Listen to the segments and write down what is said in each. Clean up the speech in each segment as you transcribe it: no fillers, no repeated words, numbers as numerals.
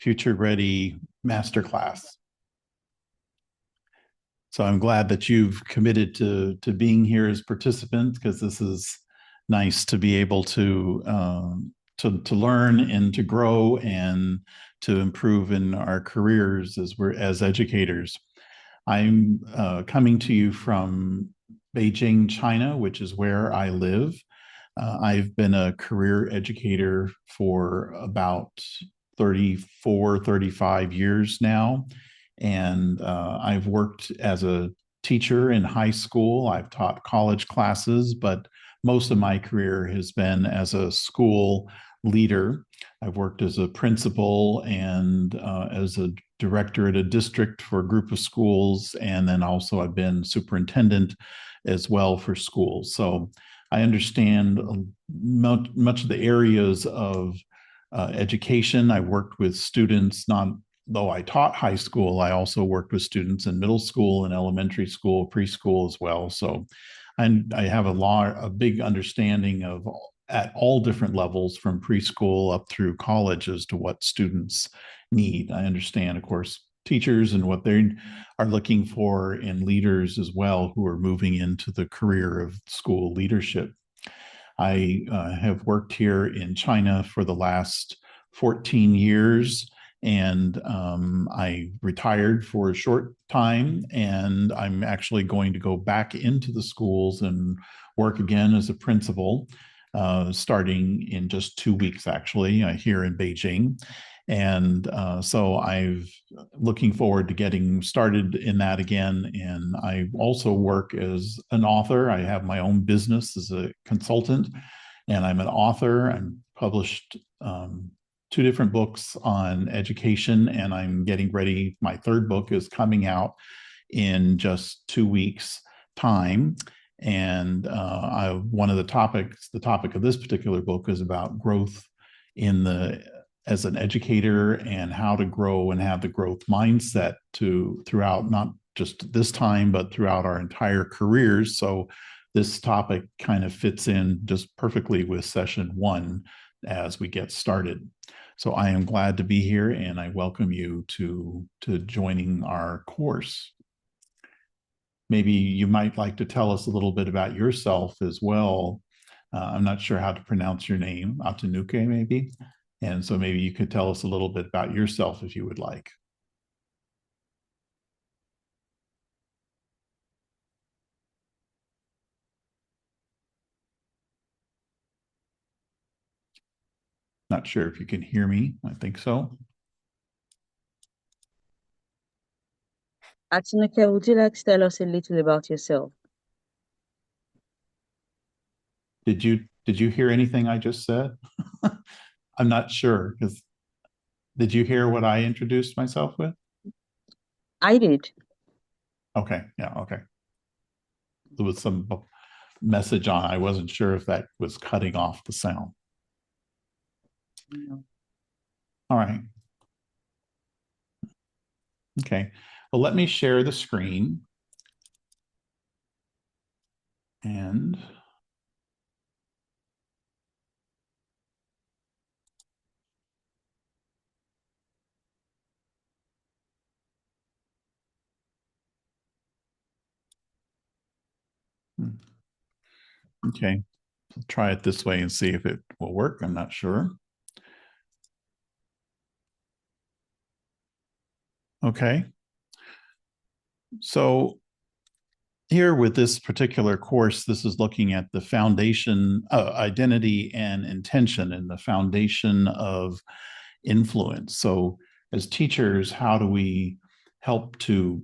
Future Ready Masterclass. So I'm glad that you've committed to being here as participants, because this is nice to be able to learn and to grow and to improve in our careers as educators. I'm coming to you from Beijing, China, which is where I live. I've been a career educator for about 34, 35 years now. And I've worked as a teacher in high school. I've taught college classes, but most of my career has been as a school leader. I've worked as a principal and as a director at a district for a group of schools. And then also I've been superintendent as well for schools. So I understand much of the areas of education. I worked with students, not though I taught high school, I also worked with students in middle school and elementary school, preschool as well. So I have a big understanding of at all different levels from preschool up through college as to what students need. I understand, of course, teachers and what they are looking for in leaders as well who are moving into the career of school leadership. I have worked here in China for the last 14 years, and I retired for a short time, and I'm actually going to go back into the schools and work again as a principal, starting in just 2 weeks, actually, here in Beijing. And so I'm looking forward to getting started in that again. And I also work as an author. I have my own business as a consultant, and I'm an author. I'm published 2 different books on education, and I'm getting ready. My third book is coming out in just 2 weeks' time. And one of the topic of this particular book is about growth as an educator, and how to grow and have the growth mindset throughout not just this time, but throughout our entire careers. So this topic kind of fits in just perfectly with session 1 as we get started. So I am glad to be here, and I welcome you to joining our course. Maybe you might like to tell us a little bit about yourself as well. I'm not sure how to pronounce your name, Atanuke maybe. And so maybe you could tell us a little bit about yourself if you would like. Not sure if you can hear me. I think so. Atinuke, would you like to tell us a little about yourself? Did you hear anything I just said? I'm not sure, because did you hear what I introduced myself with? I did. Okay, yeah, okay. There was some message on. I wasn't sure if that was cutting off the sound. No. All right. Okay. Well, let me share the screen. And okay, I'll try it this way and see if it will work. I'm not sure. Okay. So here with this particular course, this is looking at the foundation, identity and intention, and the foundation of influence. So as teachers, how do we help to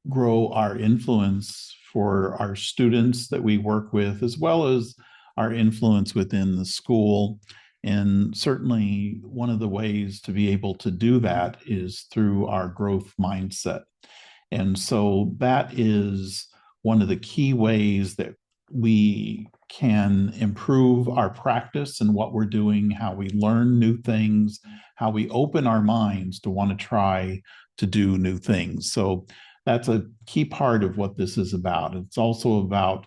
grow our influence for our students that we work with, as well as our influence within the school? And certainly one of the ways to be able to do that is through our growth mindset. And so that is one of the key ways that we can improve our practice and what we're doing, how we learn new things, how we open our minds to want to try to do new things. So that's a key part of what this is about. It's also about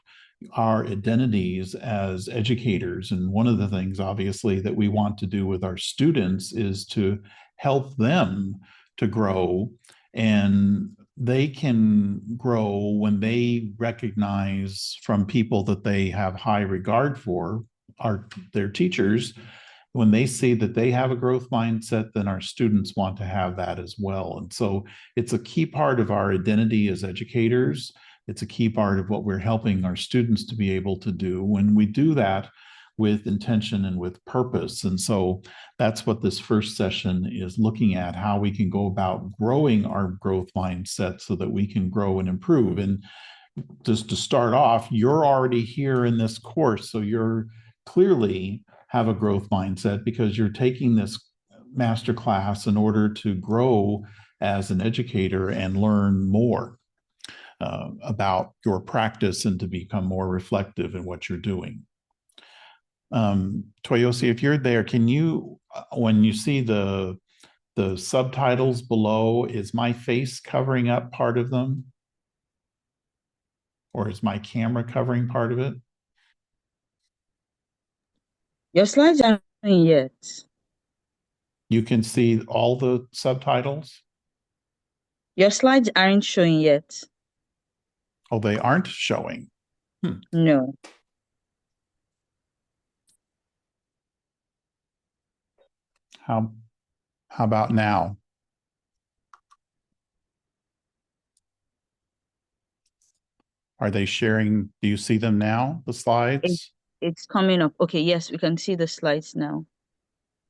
our identities as educators. And one of the things, obviously, that we want to do with our students is to help them to grow, and they can grow when they recognize from people that they have high regard for, their teachers. When they see that they have a growth mindset, then our students want to have that as well. And so it's a key part of our identity as educators. It's a key part of what we're helping our students to be able to do when we do that with intention and with purpose. And so that's what this first session is looking at, how we can go about growing our growth mindset so that we can grow and improve. And just to start off, you're already here in this course, so you're clearly have a growth mindset because you're taking this master class in order to grow as an educator and learn more about your practice and to become more reflective in what you're doing. Toyosi, if you're there, can you, when you see the subtitles below, is my face covering up part of them? Or is my camera covering part of it? Your slides aren't showing yet. You can see all the subtitles? Your slides aren't showing yet. Oh, they aren't showing. No. How about now? Are they sharing? Do you see them now, the It, slides? it's coming up. Okay, yes, we can see the slides now.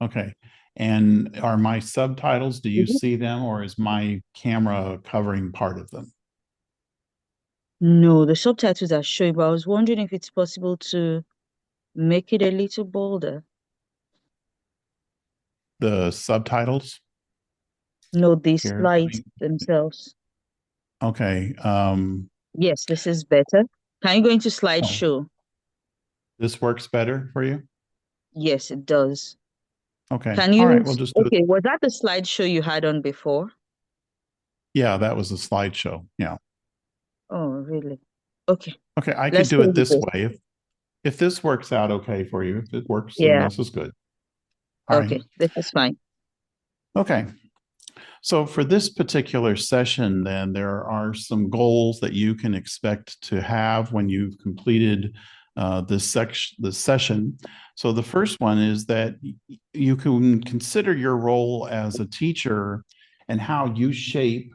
Okay. And are my subtitles, do you Mhm. see them, or is my camera covering part of them? No, the subtitles are showing, but I was wondering if it's possible to make it a little bolder. The subtitles No, the here. slides themselves. Okay. Yes, this is better. Can you go into Oh, slideshow? this works better for you? Yes, it does. Okay. Can All right. you, We'll just do it. okay, was that the slideshow you had on before? Yeah, that was a slideshow. Yeah. Oh, really? Okay, Okay. I could let's do go it with this this. way. If this works out okay for you, if it works, then Yeah, this is good. All right. okay, this is fine. Okay. So for this particular session, then there are some goals that you can expect to have when you've completed this session. So the first one is that you can consider your role as a teacher and how you shape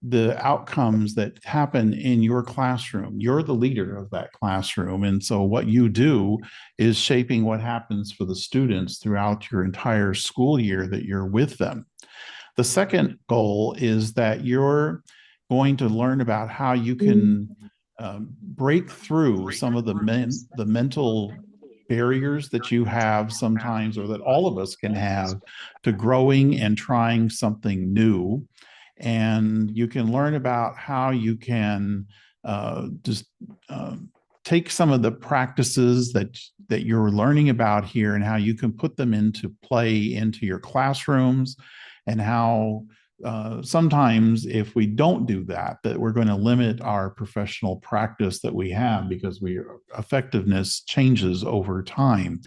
the outcomes that happen in your classroom. You're the leader of that classroom. And so what you do is shaping what happens for the students throughout your entire school year that you're with them. The second goal is that you're going to learn about how you can break through some of the mental barriers that you have sometimes, or that all of us can have, to growing and trying something new. And you can learn about how you can just take some of the practices that you're learning about here and how you can put them into play into your classrooms, and how sometimes if we don't do that, that we're going to limit our professional practice that we have, because effectiveness changes over time.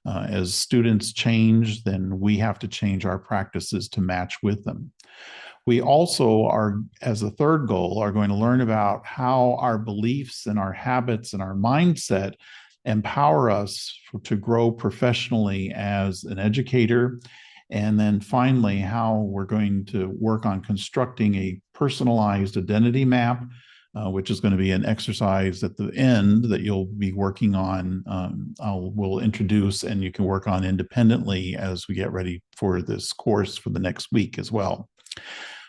As students change, then we have to change our practices to match with them. We also are, as a third goal, are going to learn about how our beliefs and our habits and our mindset empower us to grow professionally as an educator. And then finally, how we're going to work on constructing a personalized identity map, which is going to be an exercise at the end that you'll be working on. We'll introduce, and you can work on independently as we get ready for this course for the next week as well.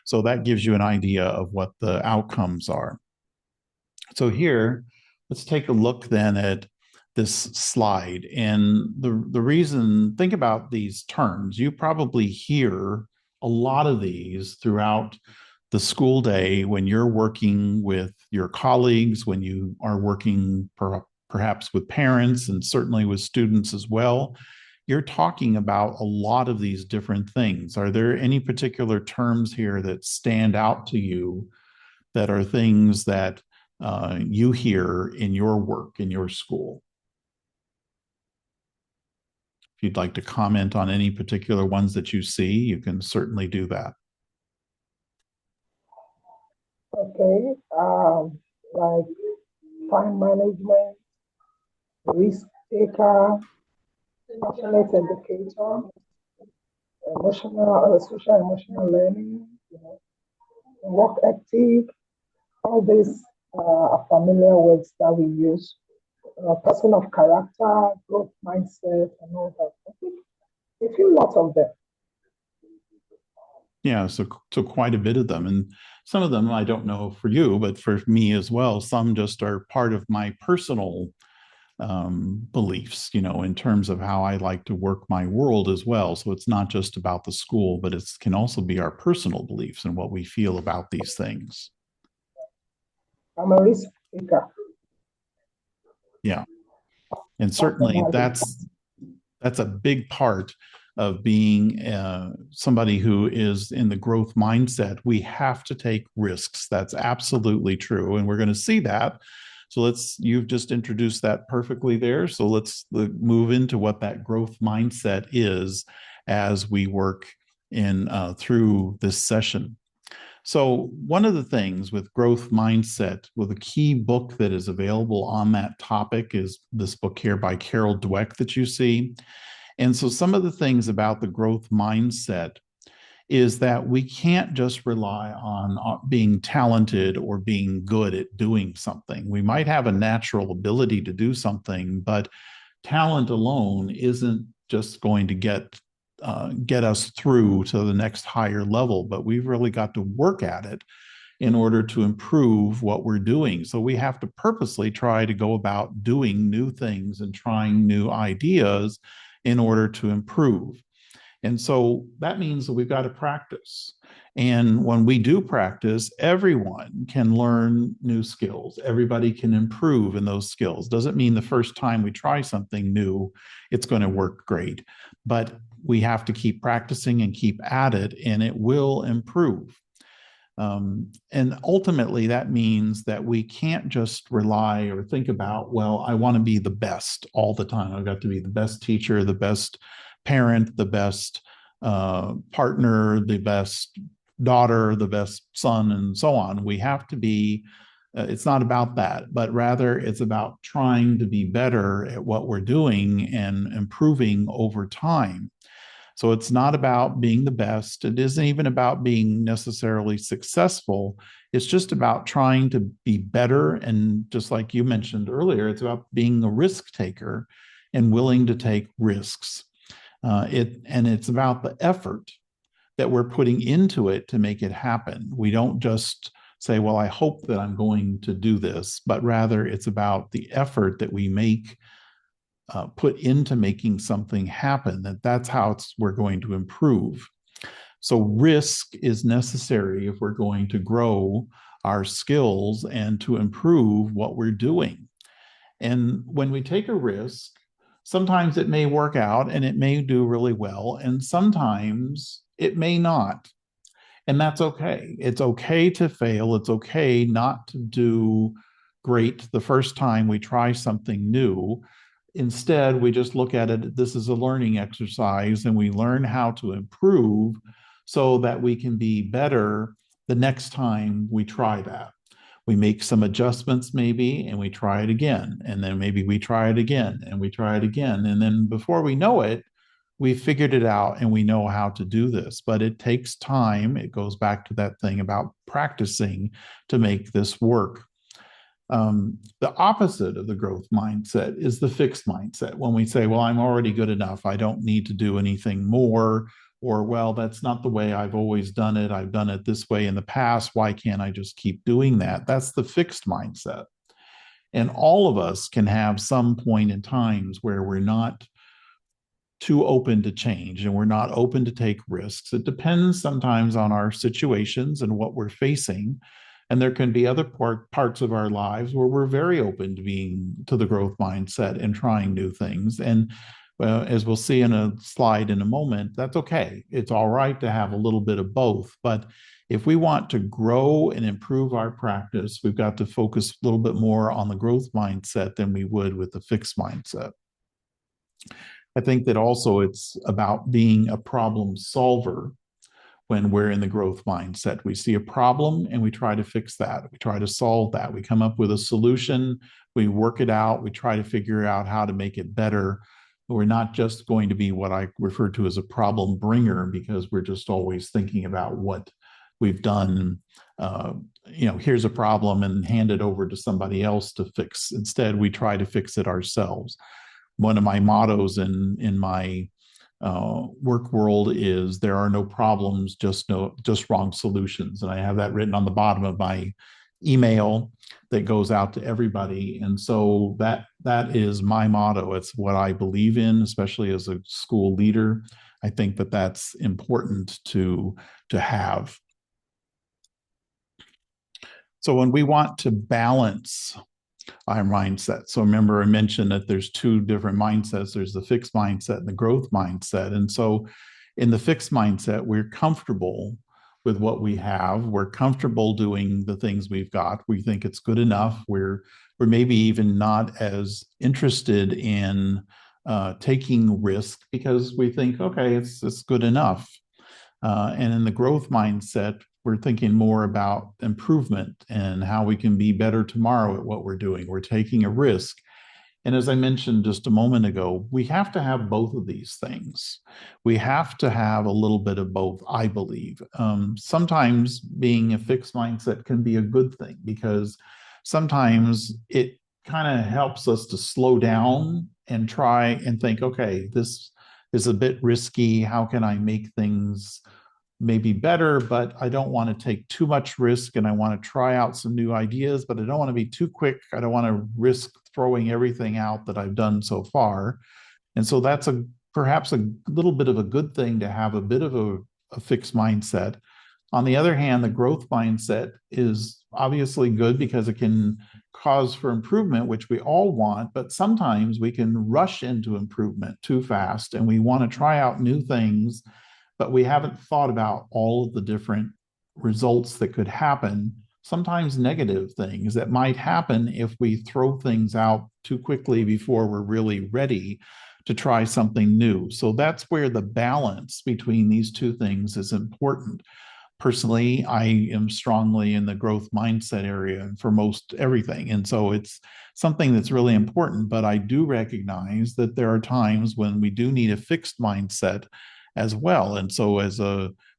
So that gives you an idea of what the outcomes are. So here, let's take a look then at this slide. And the reason, think about these terms. You probably hear a lot of these throughout the school day when you're working with your colleagues, when you are working perhaps with parents, and certainly with students as well. You're talking about a lot of these different things. Are there any particular terms here that stand out to you that are things that you hear in your work, in your school? if you'd like to comment on any particular ones that you see, you can certainly do that. Okay, like time management, risk taker, passionate educator, emotional, social emotional learning, work ethic, all these are familiar words that we use. Person of character, growth mindset, and all that. I think a few lots of them. Yeah, so quite a bit of them, and some of them I don't know for you, but for me as well, some just are part of my personal beliefs, in terms of how I like to work my world as well. So it's not just about the school, but it can also be our personal beliefs and what we feel about these things. I'm a risk taker. Yeah, and certainly that's a big part of being somebody who is in the growth mindset. We have to take risks. That's absolutely true. And we're going to see that. So you've just introduced that perfectly there. So let's move into what that growth mindset is as we work in through this session. So one of the things with growth mindset, well, the key book that is available on that topic is this book here by Carol Dweck that you see. And so some of the things about the growth mindset is that we can't just rely on being talented or being good at doing something. We might have a natural ability to do something, but talent alone isn't just going to get us through to the next higher level, but we've really got to work at it in order to improve what we're doing. So we have to purposely try to go about doing new things and trying new ideas in order to improve. And so that means that we've got to practice. And when we do practice, everyone can learn new skills. Everybody can improve in those skills. Doesn't mean the first time we try something new, it's going to work great. But we have to keep practicing and keep at it, and it will improve. And ultimately, that means that we can't just rely or think about, well, I want to be the best all the time. I've got to be the best teacher, the best parent, the best partner, the best daughter, the best son, and so on. We have to be, it's not about that, but rather it's about trying to be better at what we're doing and improving over time. So it's not about being the best. It isn't even about being necessarily successful. It's just about trying to be better. And just like you mentioned earlier, it's about being a risk taker and willing to take risks. And it's about the effort that we're putting into it to make it happen. We don't just say, well, I hope that I'm going to do this, but rather it's about the effort that we make put into making something happen, that's how we're going to improve. So risk is necessary if we're going to grow our skills and to improve what we're doing. And when we take a risk, sometimes it may work out and it may do really well, and sometimes it may not. And that's okay. It's okay to fail. It's okay not to do great the first time we try something new. Instead, we just look at it, this is a learning exercise, and we learn how to improve so that we can be better the next time we try that. We make some adjustments maybe, and we try it again. And then maybe we try it again, and we try it again. And then before we know it, we figured it out and we know how to do this. But it takes time. It goes back to that thing about practicing to make this work. The opposite of the growth mindset is the fixed mindset. When we say, well, I'm already good enough, I don't need to do anything more, or, well, that's not the way I've always done it. I've done it this way in the past. Why can't I just keep doing that? That's the fixed mindset. And all of us can have some point in times where we're not too open to change and we're not open to take risks. It depends sometimes on our situations and what we're facing. And there can be other parts of our lives where we're very open to being to the growth mindset and trying new things. And as we'll see in a slide in a moment, that's okay. It's all right to have a little bit of both. But if we want to grow and improve our practice, we've got to focus a little bit more on the growth mindset than we would with the fixed mindset. I think that also it's about being a problem solver when we're in the growth mindset. We see a problem and we try to fix that. We try to solve that. We come up with a solution. We work it out. We try to figure out how to make it better. But we're not just going to be what I refer to as a problem bringer, because we're just always thinking about what we've done. Here's a problem and hand it over to somebody else to fix. Instead, we try to fix it ourselves. One of my mottos in my work world is there are no problems, just wrong solutions. And I have that written on the bottom of my email that goes out to everybody. And so that is my motto. It's what I believe in, especially as a school leader. I think that that's important to have. So when we want to balance our mindset. So remember, I mentioned that there's two different mindsets. There's the fixed mindset and the growth mindset. And so in the fixed mindset, we're comfortable with what we have. We're comfortable doing the things we've got. We think it's good enough. We're maybe even not as interested in taking risk because we think, okay, it's good enough. And in the growth mindset, we're thinking more about improvement and how we can be better tomorrow at what we're doing. We're taking a risk. And as I mentioned just a moment ago, we have to have both of these things. We have to have a little bit of both, I believe. Sometimes being a fixed mindset can be a good thing because sometimes it kind of helps us to slow down and try and think, okay, this is a bit risky. How can I make things maybe better, but I don't want to take too much risk and I want to try out some new ideas, but I don't want to be too quick. I don't want to risk throwing everything out that I've done so far. And so that's perhaps a little bit of a good thing to have a bit of a fixed mindset. On the other hand, the growth mindset is obviously good because it can cause for improvement, which we all want, but sometimes we can rush into improvement too fast and we want to try out new things, but we haven't thought about all of the different results that could happen, sometimes negative things that might happen if we throw things out too quickly before we're really ready to try something new. So that's where the balance between these two things is important. Personally, I am strongly in the growth mindset area for most everything. And so it's something that's really important, but I do recognize that there are times when we do need a fixed mindset as well. And so as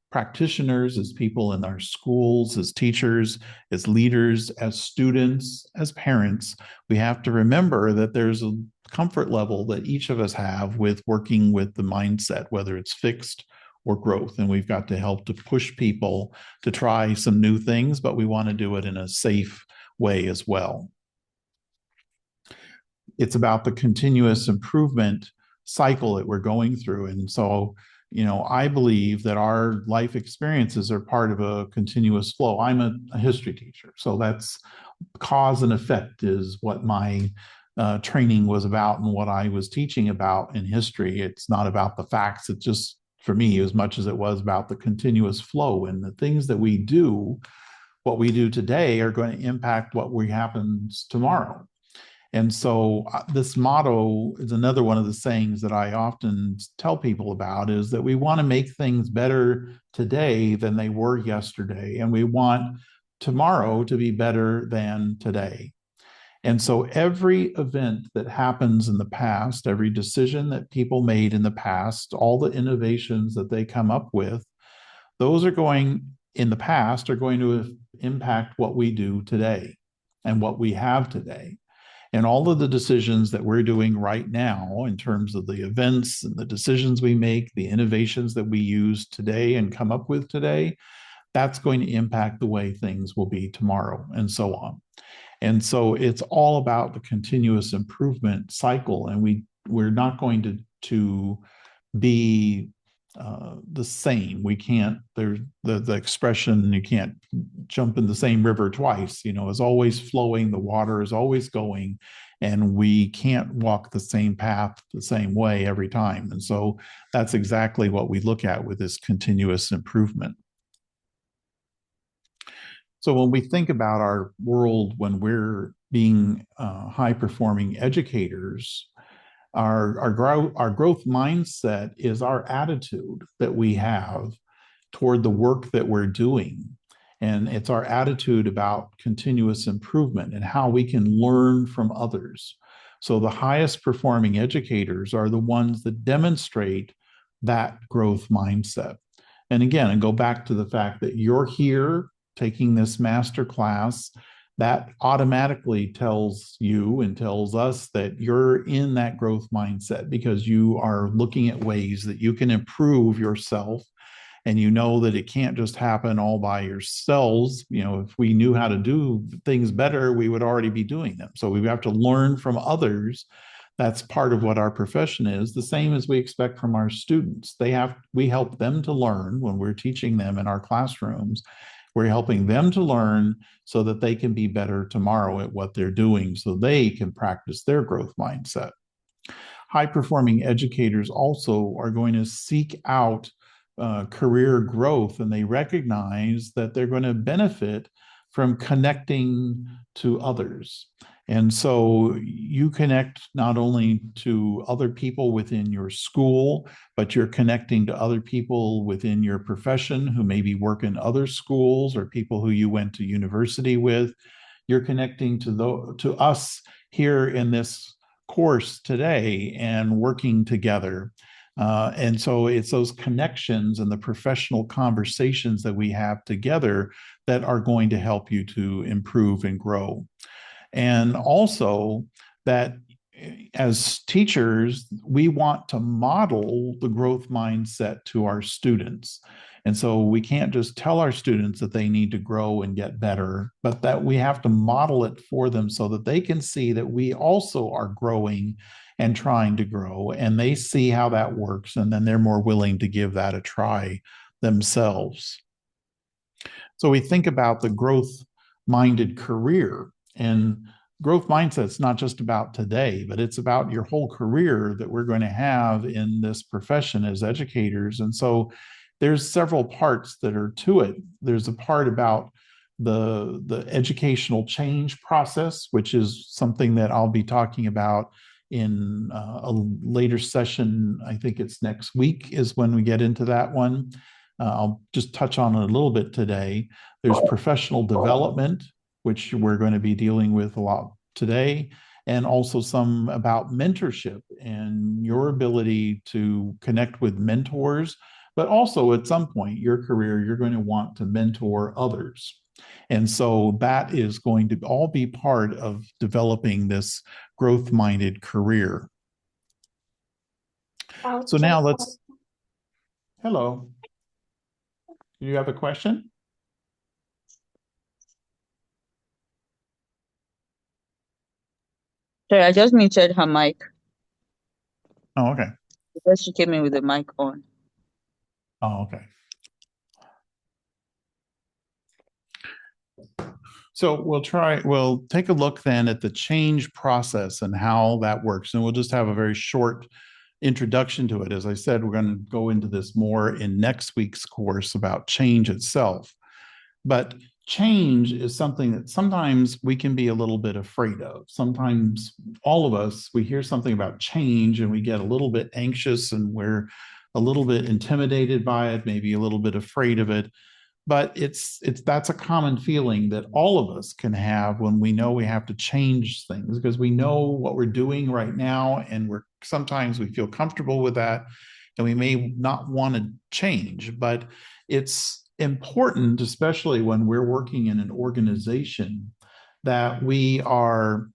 practitioners, as people in our schools, as teachers, as leaders, as students, as parents, we have to remember that there's a comfort level that each of us have with working with the mindset, whether it's fixed or growth. And we've got to help to push people to try some new things, but we want to do it in a safe way as well. It's about the continuous improvement cycle that we're going through. And so I believe that our life experiences are part of a continuous flow. I'm a history teacher, so that's cause and effect is what my training was about and what I was teaching about in history. It's not about the facts. It's just, for me, as much as it was about the continuous flow and the things that we do, what we do today are going to impact what happens tomorrow. And so this motto is another one of the sayings that I often tell people about, is that we want to make things better today than they were yesterday. And we want tomorrow to be better than today. And so every event that happens in the past, every decision that people made in the past, all the innovations that they come up with, those are going in the past are going to impact what we do today and what we have today. And all of the decisions that we're doing right now in terms of the events and the decisions we make, the innovations that we use today and come up with today, that's going to impact the way things will be tomorrow and so on. And so it's all about the continuous improvement cycle. And we're not going to be the same. We can't, there's the expression, you can't jump in the same river twice, is always flowing, the water is always going, and we can't walk the same path the same way every time. And so that's exactly what we look at with this continuous improvement. So when we think about our world, when we're being high-performing educators, Our growth mindset is our attitude that we have toward the work that we're doing. And it's our attitude about continuous improvement and how we can learn from others. So the highest performing educators are the ones that demonstrate that growth mindset. And again, and go back to the fact that you're here taking this master class, that automatically tells you and tells us that you're in that growth mindset because you are looking at ways that you can improve yourself, and you know that it can't just happen all by yourselves. You know, if we knew how to do things better, we would already be doing them. So we have to learn from others. That's part of what our profession is, the same as we expect from our students. We help them to learn when we're teaching them in our classrooms. We're helping them to learn so that they can be better tomorrow at what they're doing, so they can practice their growth mindset. High-performing educators also are going to seek out career growth, and they recognize that they're going to benefit from connecting to others. And so you connect not only to other people within your school, but you're connecting to other people within your profession who maybe work in other schools or people who you went to university with. You're connecting to us here in this course today and working together. And so it's those connections and the professional conversations that we have together that are going to help you to improve and grow. And also that as teachers, we want to model the growth mindset to our students. And so we can't just tell our students that they need to grow and get better, but that we have to model it for them so that they can see that we also are growing and trying to grow, and they see how that works, and then they're more willing to give that a try themselves. So we think about the growth-minded career, and growth mindset's not just about today, but it's about your whole career that we're going to have in this profession as educators. And so there's several parts that are to it. There's a part about the educational change process, which is something that I'll be talking about in a later session. I think it's next week is when we get into that one. I'll just touch on it a little bit today. There's professional development, which we're going to be dealing with a lot today, and also some about mentorship and your ability to connect with mentors, but also at some point in your career, you're going to want to mentor others. And so that is going to all be part of developing this growth-minded career. So now hello. Do you have a question? Sorry, I just muted her mic Oh, okay. because she came in with the mic on. Oh, okay. So we'll take a look then at the change process and how that works. And we'll just have a very short introduction to it. As I said, we're going to go into this more in next week's course about change itself. But change is something that sometimes we can be a little bit afraid of. Sometimes all of us, we hear something about change and we get a little bit anxious and we're a little bit intimidated by it, maybe a little bit afraid of it. But that's a common feeling that all of us can have when we know we have to change things, because we know what we're doing right now, and sometimes we feel comfortable with that, and we may not want to change. But it's important, especially when we're working in an organization, that we want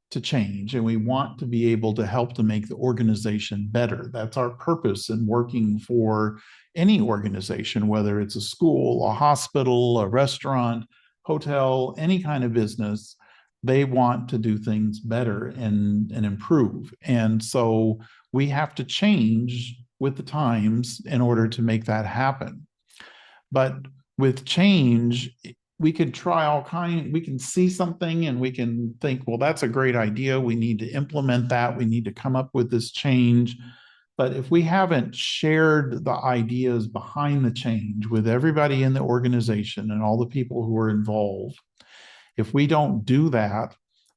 to change, and we want to be able to help to make the organization better. That's our purpose in working for any organization, whether it's a school, a hospital, a restaurant, hotel, any kind of business. They want to do things better and improve. And so we have to change with the times in order to make that happen. But with change, we could try we can see something and we can think, well, that's a great idea. We need to implement that. We need to come up with this change. But if we haven't shared the ideas behind the change with everybody in the organization and all the people who are involved, if we don't do that,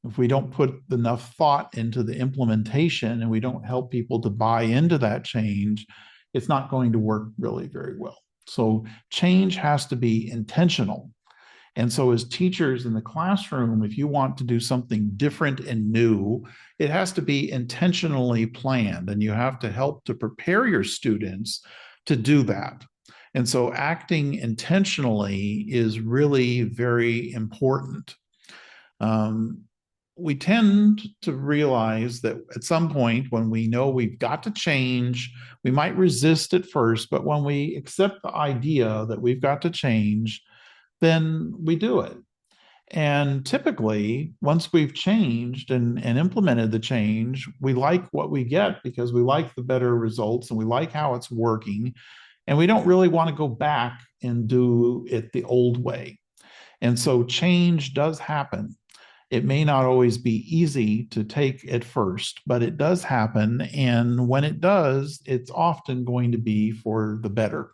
if we don't put enough thought into the implementation and we don't help people to buy into that change, it's not going to work really very well. So change has to be intentional. And so as teachers in the classroom, if you want to do something different and new, it has to be intentionally planned, and you have to help to prepare your students to do that. And so acting intentionally is really very important. We tend to realize that at some point when we know we've got to change, we might resist at first, but when we accept the idea that we've got to change, then we do it. And typically, once we've changed and implemented the change, we like what we get because we like the better results and we like how it's working. And we don't really want to go back and do it the old way. And so change does happen. It may not always be easy to take at first, but it does happen. And when it does, it's often going to be for the better.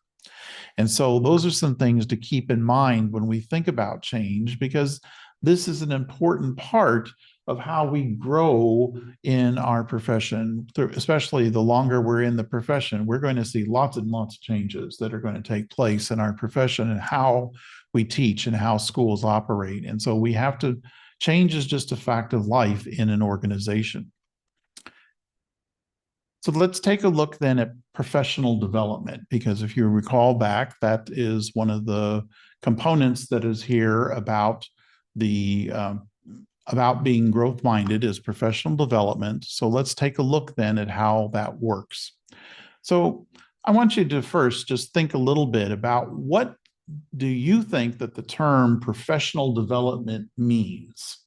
And so those are some things to keep in mind when we think about change, because this is an important part of how we grow in our profession, especially the longer we're in the profession. We're going to see lots and lots of changes that are going to take place in our profession and how we teach and how schools operate. And so we have to, change is just a fact of life in an organization. So let's take a look then at professional development, because if you recall back, that is one of the components that is here about the about being growth-minded is professional development. So let's take a look then at how that works. So I want you to first just think a little bit about what do you think that the term professional development means?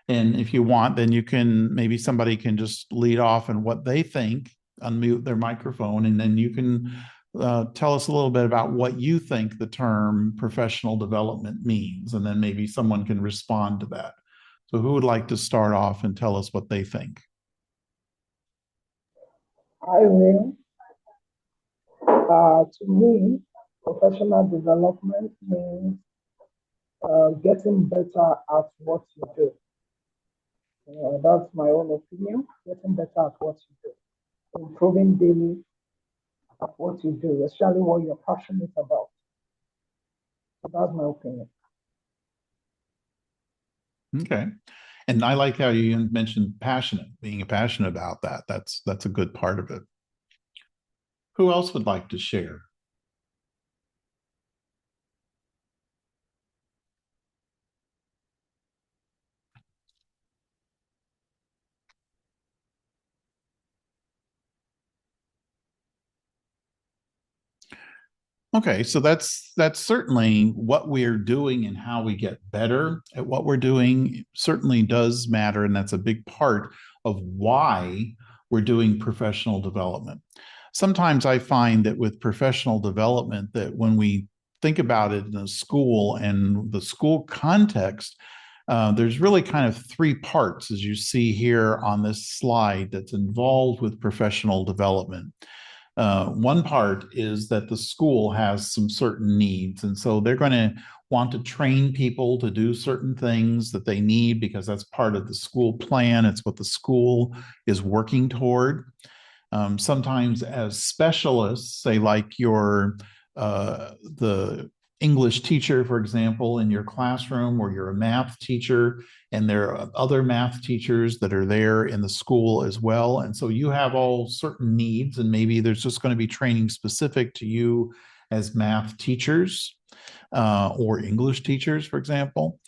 And if you want, then you can, maybe somebody can just lead off in what they think, unmute their microphone, and then you can tell us a little bit about what you think the term professional development means, and then maybe someone can respond to that. So who would like to start off and tell us what they think? I will. To me, professional development means getting better at what you do. That's my own opinion. Getting better at what you do, improving daily at what you do, especially what you're passionate about. So that's my opinion. Okay. And I like how you mentioned passionate, being passionate about that. That's a good part of it. Who else would like to share? Okay, so that's certainly what we're doing, and how we get better at what we're doing certainly does matter, and that's a big part of why we're doing professional development. Sometimes I find that with professional development, that when we think about it in a school and the school context, there's really kind of three parts, as you see here on this slide, that's involved with professional development. One part is that the school has some certain needs, and so they're going to want to train people to do certain things that they need because that's part of the school plan. It's what the school is working toward. Sometimes as specialists, say like the English teacher, for example, in your classroom, or you're a math teacher, and there are other math teachers that are there in the school as well. And so you have all certain needs, and maybe there's just going to be training specific to you as math teachers or English teachers, for example.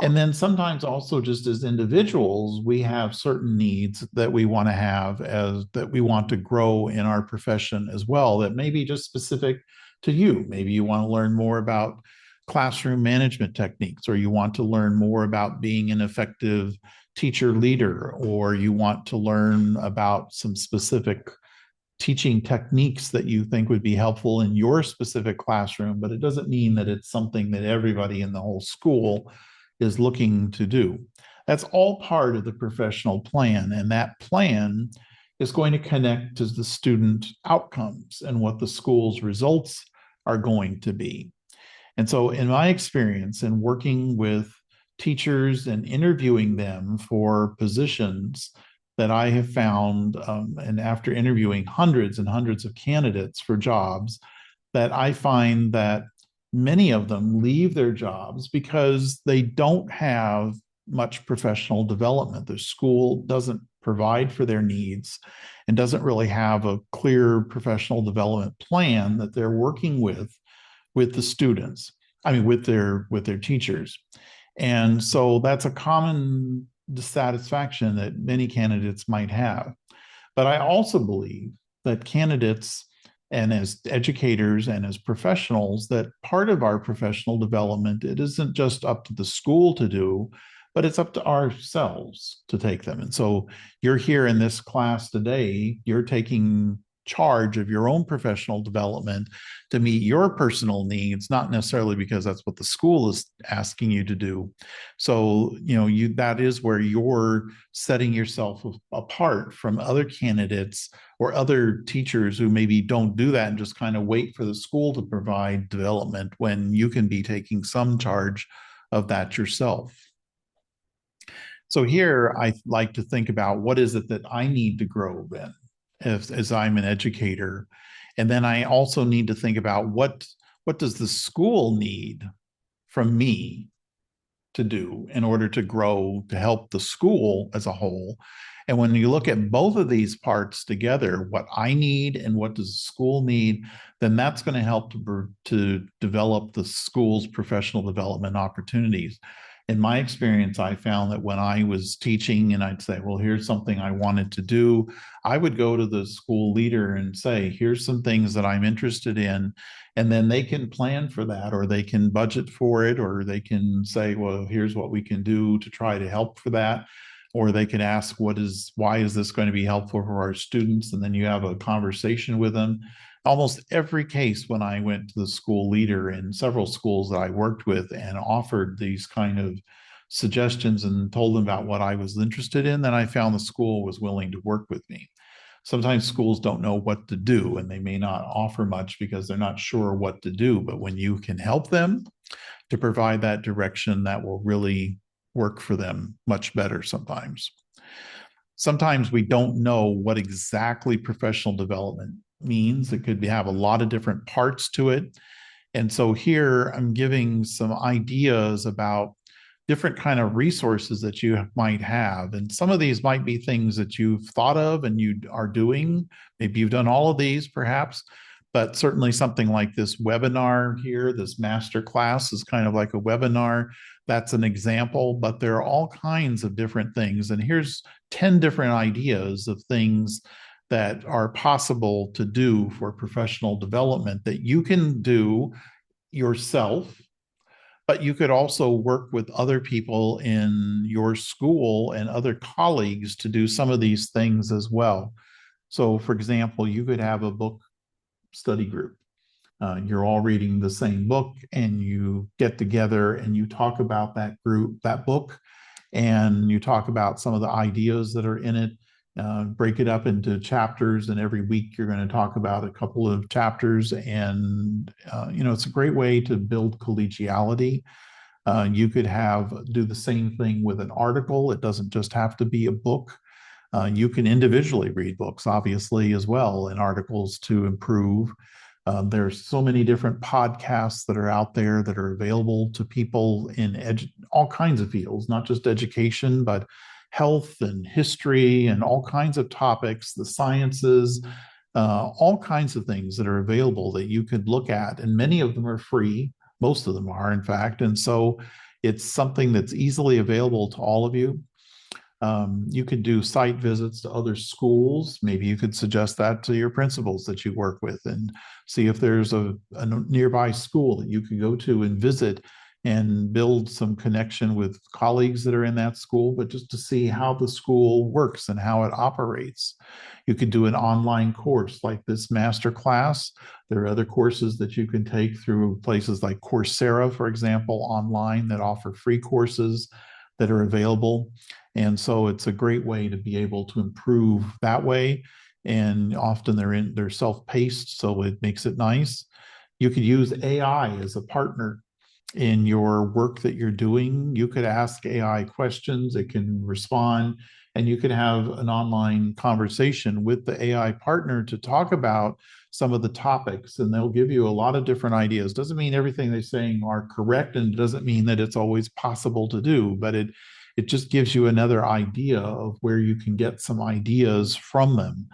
And then sometimes also just as individuals, we have certain needs that we want to have, as that we want to grow in our profession as well, that may be just specific to you. Maybe you want to learn more about classroom management techniques, or you want to learn more about being an effective teacher leader, or you want to learn about some specific teaching techniques that you think would be helpful in your specific classroom. But it doesn't mean that it's something that everybody in the whole school is looking to do. That's all part of the professional plan, and that plan is going to connect to the student outcomes and what the school's results are going to be. And so in my experience in working with teachers and interviewing them for positions that I have found, and after interviewing hundreds and hundreds of candidates for jobs, that I find that many of them leave their jobs because they don't have much professional development. The school doesn't provide for their needs and doesn't really have a clear professional development plan that they're working with the students. I mean, with their teachers. And so that's a common dissatisfaction that many candidates might have. But I also believe that candidates and as educators and as professionals, that part of our professional development, it isn't just up to the school to do, but it's up to ourselves to take them. And so you're here in this class today, you're taking charge of your own professional development to meet your personal needs, not necessarily because that's what the school is asking you to do. So, that is where you're setting yourself apart from other candidates or other teachers who maybe don't do that and just kind of wait for the school to provide development when you can be taking some charge of that yourself. So here I like to think about what is it that I need to grow in as I'm an educator. And then I also need to think about what does the school need from me to do in order to grow, to help the school as a whole. And when you look at both of these parts together, what I need and what does the school need, then that's going to help to develop the school's professional development opportunities. In my experience, I found that when I was teaching and I'd say, well, here's something I wanted to do, I would go to the school leader and say, here's some things that I'm interested in. And then they can plan for that, or they can budget for it, or they can say, well, here's what we can do to try to help for that. Or they can ask, why is this going to be helpful for our students? And then you have a conversation with them. Almost every case when I went to the school leader in several schools that I worked with and offered these kind of suggestions and told them about what I was interested in, then I found the school was willing to work with me. Sometimes schools don't know what to do and they may not offer much because they're not sure what to do. But when you can help them to provide that direction, that will really work for them much better sometimes. Sometimes we don't know what exactly professional development means. It could have a lot of different parts to it. And so here I'm giving some ideas about different kind of resources that you might have. And some of these might be things that you've thought of and you are doing. Maybe you've done all of these perhaps, but certainly something like this webinar here, this masterclass is kind of like a webinar. That's an example, but there are all kinds of different things. And here's 10 different ideas of things that are possible to do for professional development that you can do yourself, but you could also work with other people in your school and other colleagues to do some of these things as well. So, for example, you could have a book study group. You're all reading the same book and you get together and you talk about that book, and you talk about some of the ideas that are in it. Break it up into chapters, and every week you're going to talk about a couple of chapters. And it's a great way to build collegiality. You could do the same thing with an article. It doesn't just have to be a book. You can individually read books, obviously, as well, and articles to improve. There's so many different podcasts that are out there that are available to people in all kinds of fields, not just education, but health and history and all kinds of topics, the sciences, all kinds of things that are available that you could look at. And many of them are free. Most of them are, in fact. And so it's something that's easily available to all of you. You could do site visits to other schools. Maybe you could suggest that to your principals that you work with and see if there's a nearby school that you could go to and visit and build some connection with colleagues that are in that school, but just to see how the school works and how it operates. You could do an online course like this Masterclass. There are other courses that you can take through places like Coursera, for example, online that offer free courses that are available. And so it's a great way to be able to improve that way. And often they're self-paced, so it makes it nice. You could use AI as a partner in your work that you're doing. You could ask AI questions, it can respond, and you could have an online conversation with the AI partner to talk about some of the topics, and they'll give you a lot of different ideas. Doesn't mean everything they're saying are correct, and doesn't mean that it's always possible to do, but it just gives you another idea of where you can get some ideas from them.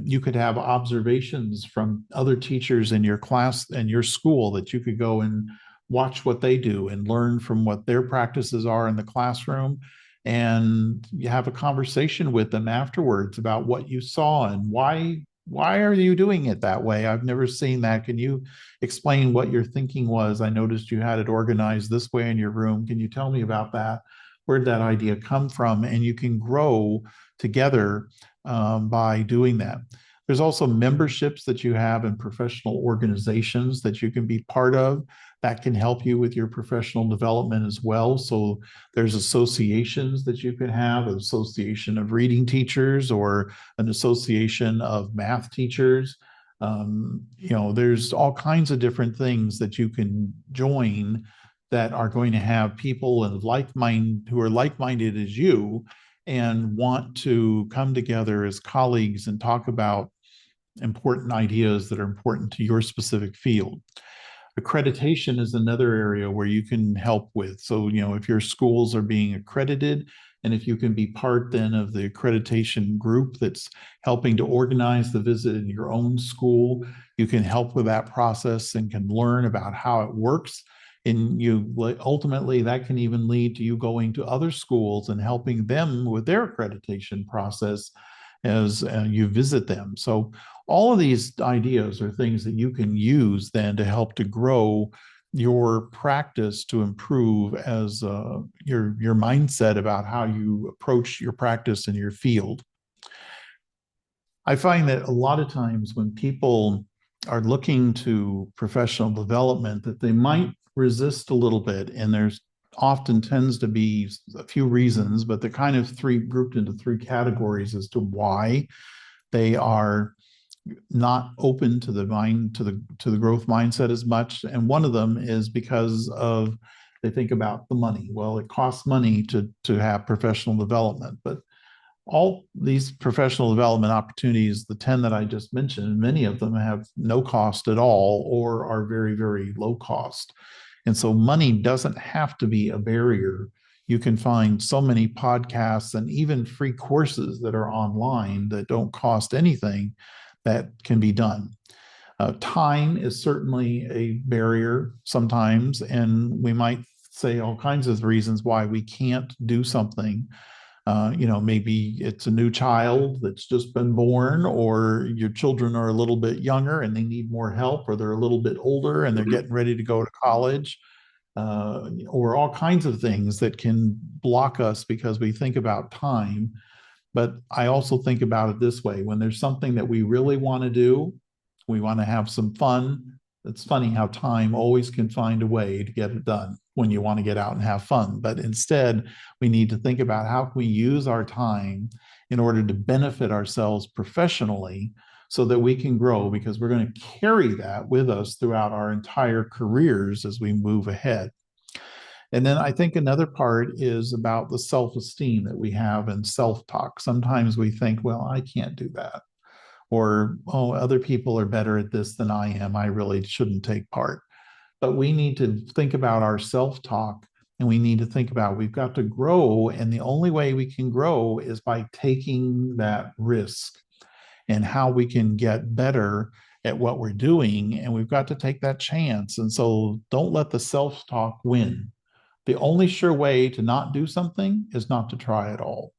You could have observations from other teachers in your class and your school that you could go and watch what they do and learn from what their practices are in the classroom. And you have a conversation with them afterwards about what you saw and why are you doing it that way? I've never seen that. Can you explain what your thinking was? I noticed you had it organized this way in your room. Can you tell me about that? Where'd that idea come from? And you can grow together by doing that. There's also memberships that you have in professional organizations that you can be part of that can help you with your professional development as well. So there's associations that you can have, an association of reading teachers or an association of math teachers. There's all kinds of different things that you can join that are going to have people who are like-minded as you and want to come together as colleagues and talk about important ideas that are important to your specific field. Accreditation is another area where you can help with. So, if your schools are being accredited, and if you can be part then of the accreditation group that's helping to organize the visit in your own school, you can help with that process and can learn about how it works. And ultimately that can even lead to you going to other schools and helping them with their accreditation process as you visit them. So all of these ideas are things that you can use then to help to grow your practice, to improve as your mindset about how you approach your practice in your field. I find that a lot of times when people are looking to professional development, that they might resist a little bit, and there's often tends to be a few reasons, but they're kind of grouped into three categories as to why they are not open to the growth mindset as much. And one of them is because they think about the money. Well, it costs money to have professional development, but all these professional development opportunities, the 10 that I just mentioned, many of them have no cost at all or are very, very low cost. And so money doesn't have to be a barrier. You can find so many podcasts and even free courses that are online that don't cost anything that can be done. Time is certainly a barrier sometimes, and we might say all kinds of reasons why we can't do something. Maybe it's a new child that's just been born, or your children are a little bit younger and they need more help, or they're a little bit older and they're getting ready to go to college, or all kinds of things that can block us because we think about time. But I also think about it this way: when there's something that we really want to do, we want to have some fun. It's funny how time always can find a way to get it done when you want to get out and have fun. But instead, we need to think about how can we use our time in order to benefit ourselves professionally so that we can grow, because we're going to carry that with us throughout our entire careers as we move ahead. And then I think another part is about the self-esteem that we have and self-talk. Sometimes we think, well, I can't do that. Or, oh, other people are better at this than I am. I really shouldn't take part. But we need to think about our self-talk, and we need to think about we've got to grow. And the only way we can grow is by taking that risk and how we can get better at what we're doing. And we've got to take that chance. And so don't let the self-talk win. The only sure way to not do something is not to try at all.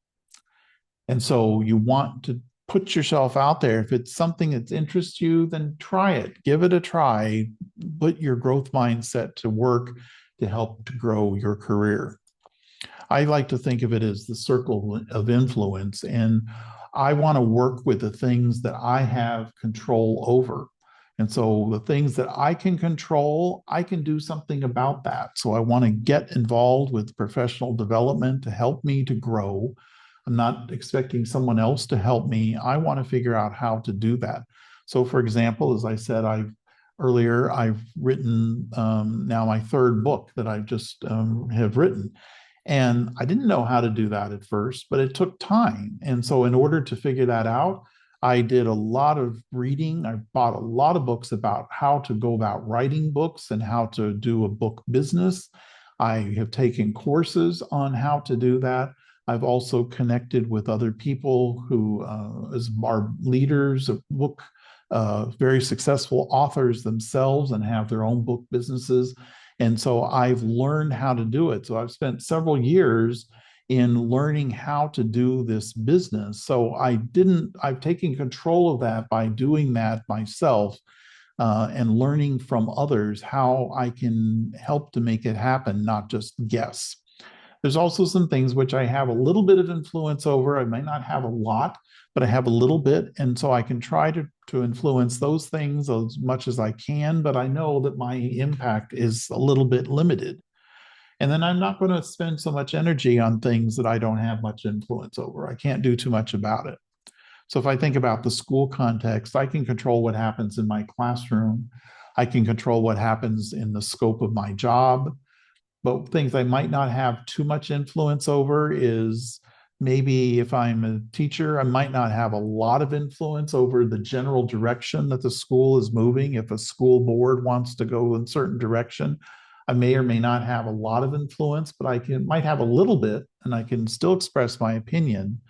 And so you want to put yourself out there. If it's something that interests you, then try it. Give it a try. Put your growth mindset to work to help to grow your career. I like to think of it as the circle of influence, and I want to work with the things that I have control over. And so the things that I can control, I can do something about that. So I want to get involved with professional development to help me to grow. I'm not expecting someone else to help me. I want to figure out how to do that. So for example, as I said, I've earlier, I've written now my third book that I just have written. And I didn't know how to do that at first, but it took time. And so in order to figure that out, I did a lot of reading. I bought a lot of books about how to go about writing books and how to do a book business. I have taken courses on how to do that. I've also connected with other people who are leaders of book, very successful authors themselves and have their own book businesses. And so I've learned how to do it. So I've spent several years in learning how to do this business. So I've taken control of that by doing that myself and learning from others how I can help to make it happen, not just guess. There's also some things which I have a little bit of influence over. I might not have a lot, but I have a little bit. And so I can try to influence those things as much as I can, but I know that my impact is a little bit limited. And then I'm not going to spend so much energy on things that I don't have much influence over. I can't do too much about it. So if I think about the school context, I can control what happens in my classroom. I can control what happens in the scope of my job. But things I might not have too much influence over is maybe if I'm a teacher, I might not have a lot of influence over the general direction that the school is moving. If a school board wants to go in a certain direction, I may or may not have a lot of influence, but might have a little bit, and I can still express my opinion.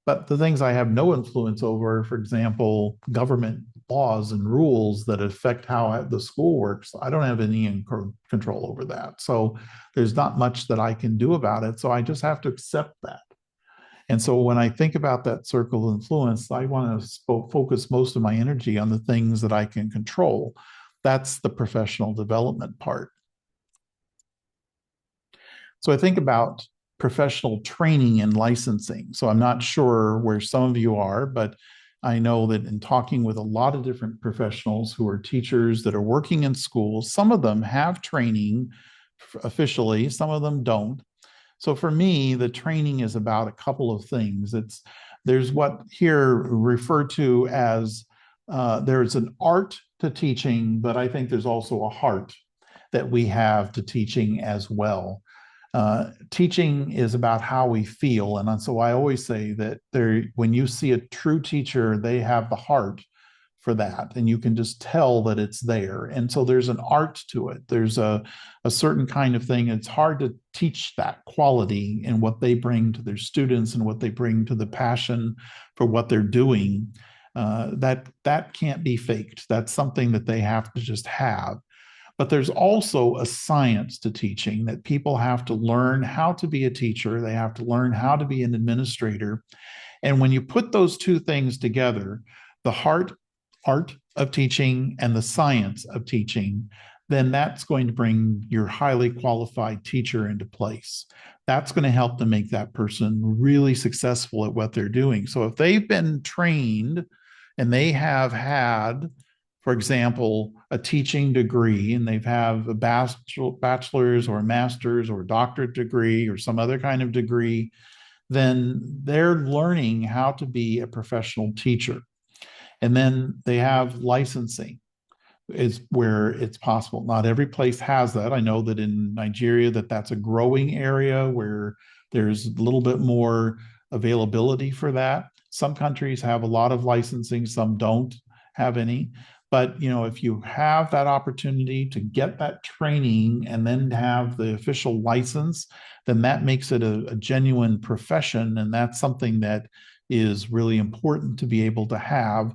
But the things I have no influence over, for example, government laws and rules that affect how the school works, I don't have any control over that. So there's not much that I can do about it. So I just have to accept that. And so when I think about that circle of influence, I want to focus most of my energy on the things that I can control. That's the professional development part. So I think about professional training and licensing. So I'm not sure where some of you are, but I know that in talking with a lot of different professionals who are teachers that are working in schools, some of them have training officially, some of them don't. So for me, the training is about a couple of things. There's what here referred to as there's an art to teaching, but I think there's also a heart that we have to teaching as well. Teaching is about how we feel. And so I always say that when you see a true teacher, they have the heart for that. And you can just tell that it's there. And so there's an art to it. There's a certain kind of thing. It's hard to teach that quality in what they bring to their students and what they bring to the passion for what they're doing. That can't be faked. That's something that they have to just have. But there's also a science to teaching that people have to learn how to be a teacher. They have to learn how to be an administrator. And when you put those two things together, the art of teaching and the science of teaching, then that's going to bring your highly qualified teacher into place. That's going to help to make that person really successful at what they're doing. So if they've been trained and they have had, for example, a teaching degree, and they've have a bachelor's or a master's or a doctorate degree or some other kind of degree, then they're learning how to be a professional teacher. And then they have licensing is where it's possible. Not every place has that. I know that in Nigeria that's a growing area where there's a little bit more availability for that. Some countries have a lot of licensing, some don't have any. But if you have that opportunity to get that training and then have the official license, then that makes it a genuine profession. And that's something that is really important to be able to have.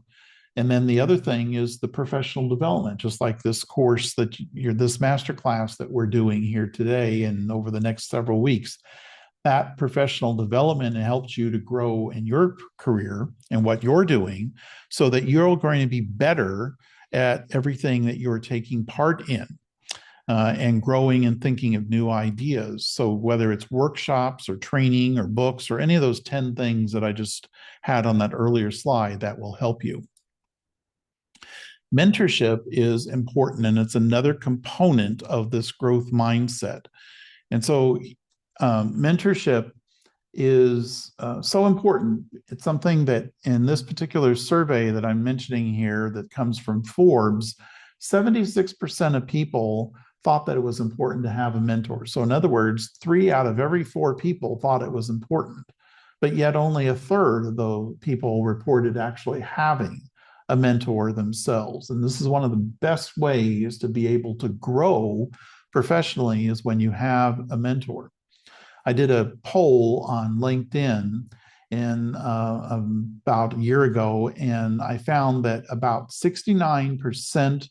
And then the other thing is the professional development, just like this course this masterclass that we're doing here today and over the next several weeks. That professional development helps you to grow in your career and what you're doing so that you're going to be better at everything that you're taking part in and growing and thinking of new ideas. So whether it's workshops or training or books or any of those 10 things that I just had on that earlier slide, that will help you. Mentorship is important, and it's another component of this growth mindset. And so mentorship is so important. It's something that in this particular survey that I'm mentioning here that comes from Forbes 76% of people thought that it was important to have a mentor. So in other words, 3 out of every 4 people thought it was important, but yet only a third of the people reported actually having a mentor themselves. And this is one of the best ways to be able to grow professionally, is when you have a mentor. I did a poll on LinkedIn about a year ago, and I found that about 69%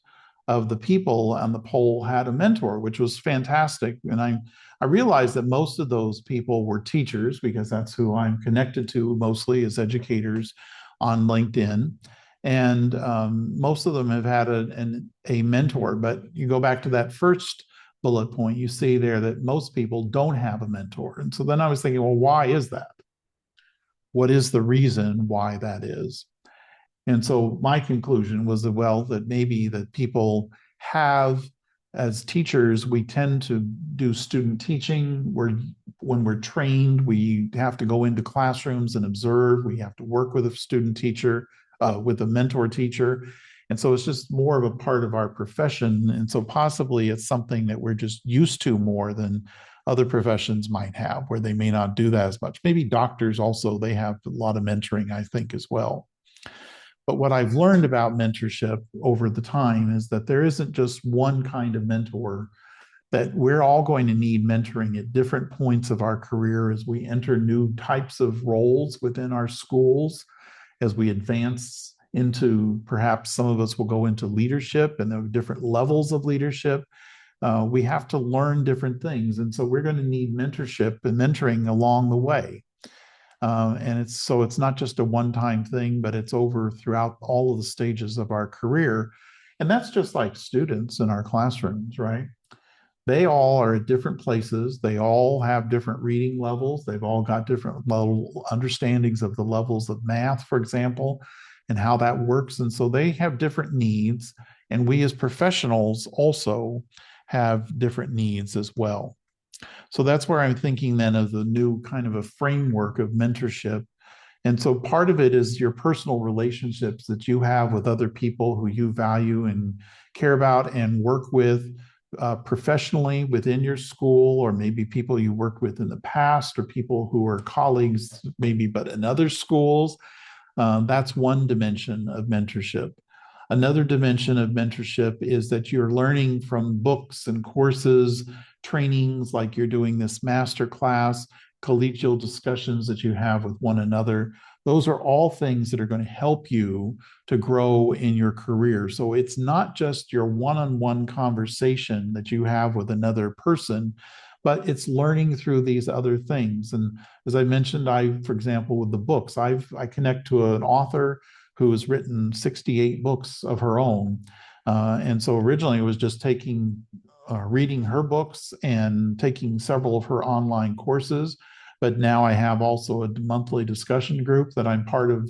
of the people on the poll had a mentor, which was fantastic. And I realized that most of those people were teachers, because that's who I'm connected to mostly, as educators on LinkedIn. And most of them have had a mentor. But you go back to that first bullet point, you see there that most people don't have a mentor. And so then I was thinking, well, why is that? What is the reason why that is? And so my conclusion was that, well, that maybe that people have, as teachers, we tend to do student teaching. When we're trained, we have to go into classrooms and observe. We have to work with a student teacher, with a mentor teacher. And so it's just more of a part of our profession. And so possibly it's something that we're just used to more than other professions might have, where they may not do that as much. Maybe doctors also, they have a lot of mentoring, I think, as well. But what I've learned about mentorship over the time is that there isn't just one kind of mentor, that we're all going to need mentoring at different points of our career as we enter new types of roles within our schools, as we advance into, perhaps some of us will go into leadership, and there are different levels of leadership. We have to learn different things. And so we're going to need mentorship and mentoring along the way. And it's not just a one-time thing, but it's over throughout all of the stages of our career. And that's just like students in our classrooms, right? They all are at different places. They all have different reading levels. They've all got different level understandings of the levels of math, for example, and how that works. And so they have different needs. And we as professionals also have different needs as well. So that's where I'm thinking then of the new kind of a framework of mentorship. And so part of it is your personal relationships that you have with other people who you value and care about and work with professionally within your school, or maybe people you worked with in the past, or people who are colleagues maybe but in other schools. That's one dimension of mentorship. Another dimension of mentorship is that you're learning from books and courses, trainings, like you're doing this Masterclass, collegial discussions that you have with one another. Those are all things that are going to help you to grow in your career. So it's not just your one-on-one conversation that you have with another person, but it's learning through these other things. And as I mentioned, for example, with the books, I connect to an author who has written 68 books of her own. And so originally it was just reading her books and taking several of her online courses. But now I have also a monthly discussion group that I'm part of,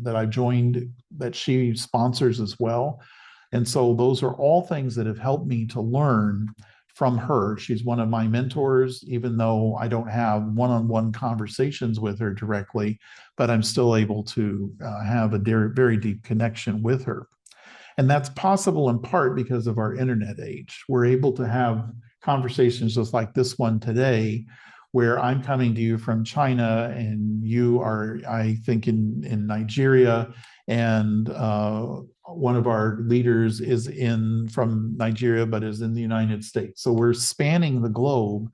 that I joined, that she sponsors as well. And so those are all things that have helped me to learn from her. She's one of my mentors, even though I don't have one-on-one conversations with her directly, but I'm still able to have a very deep connection with her. And that's possible in part because of our internet age. We're able to have conversations just like this one today, where I'm coming to you from China and you are, I think, in Nigeria, and one of our leaders is from Nigeria, but is in the United States. So we're spanning the globe.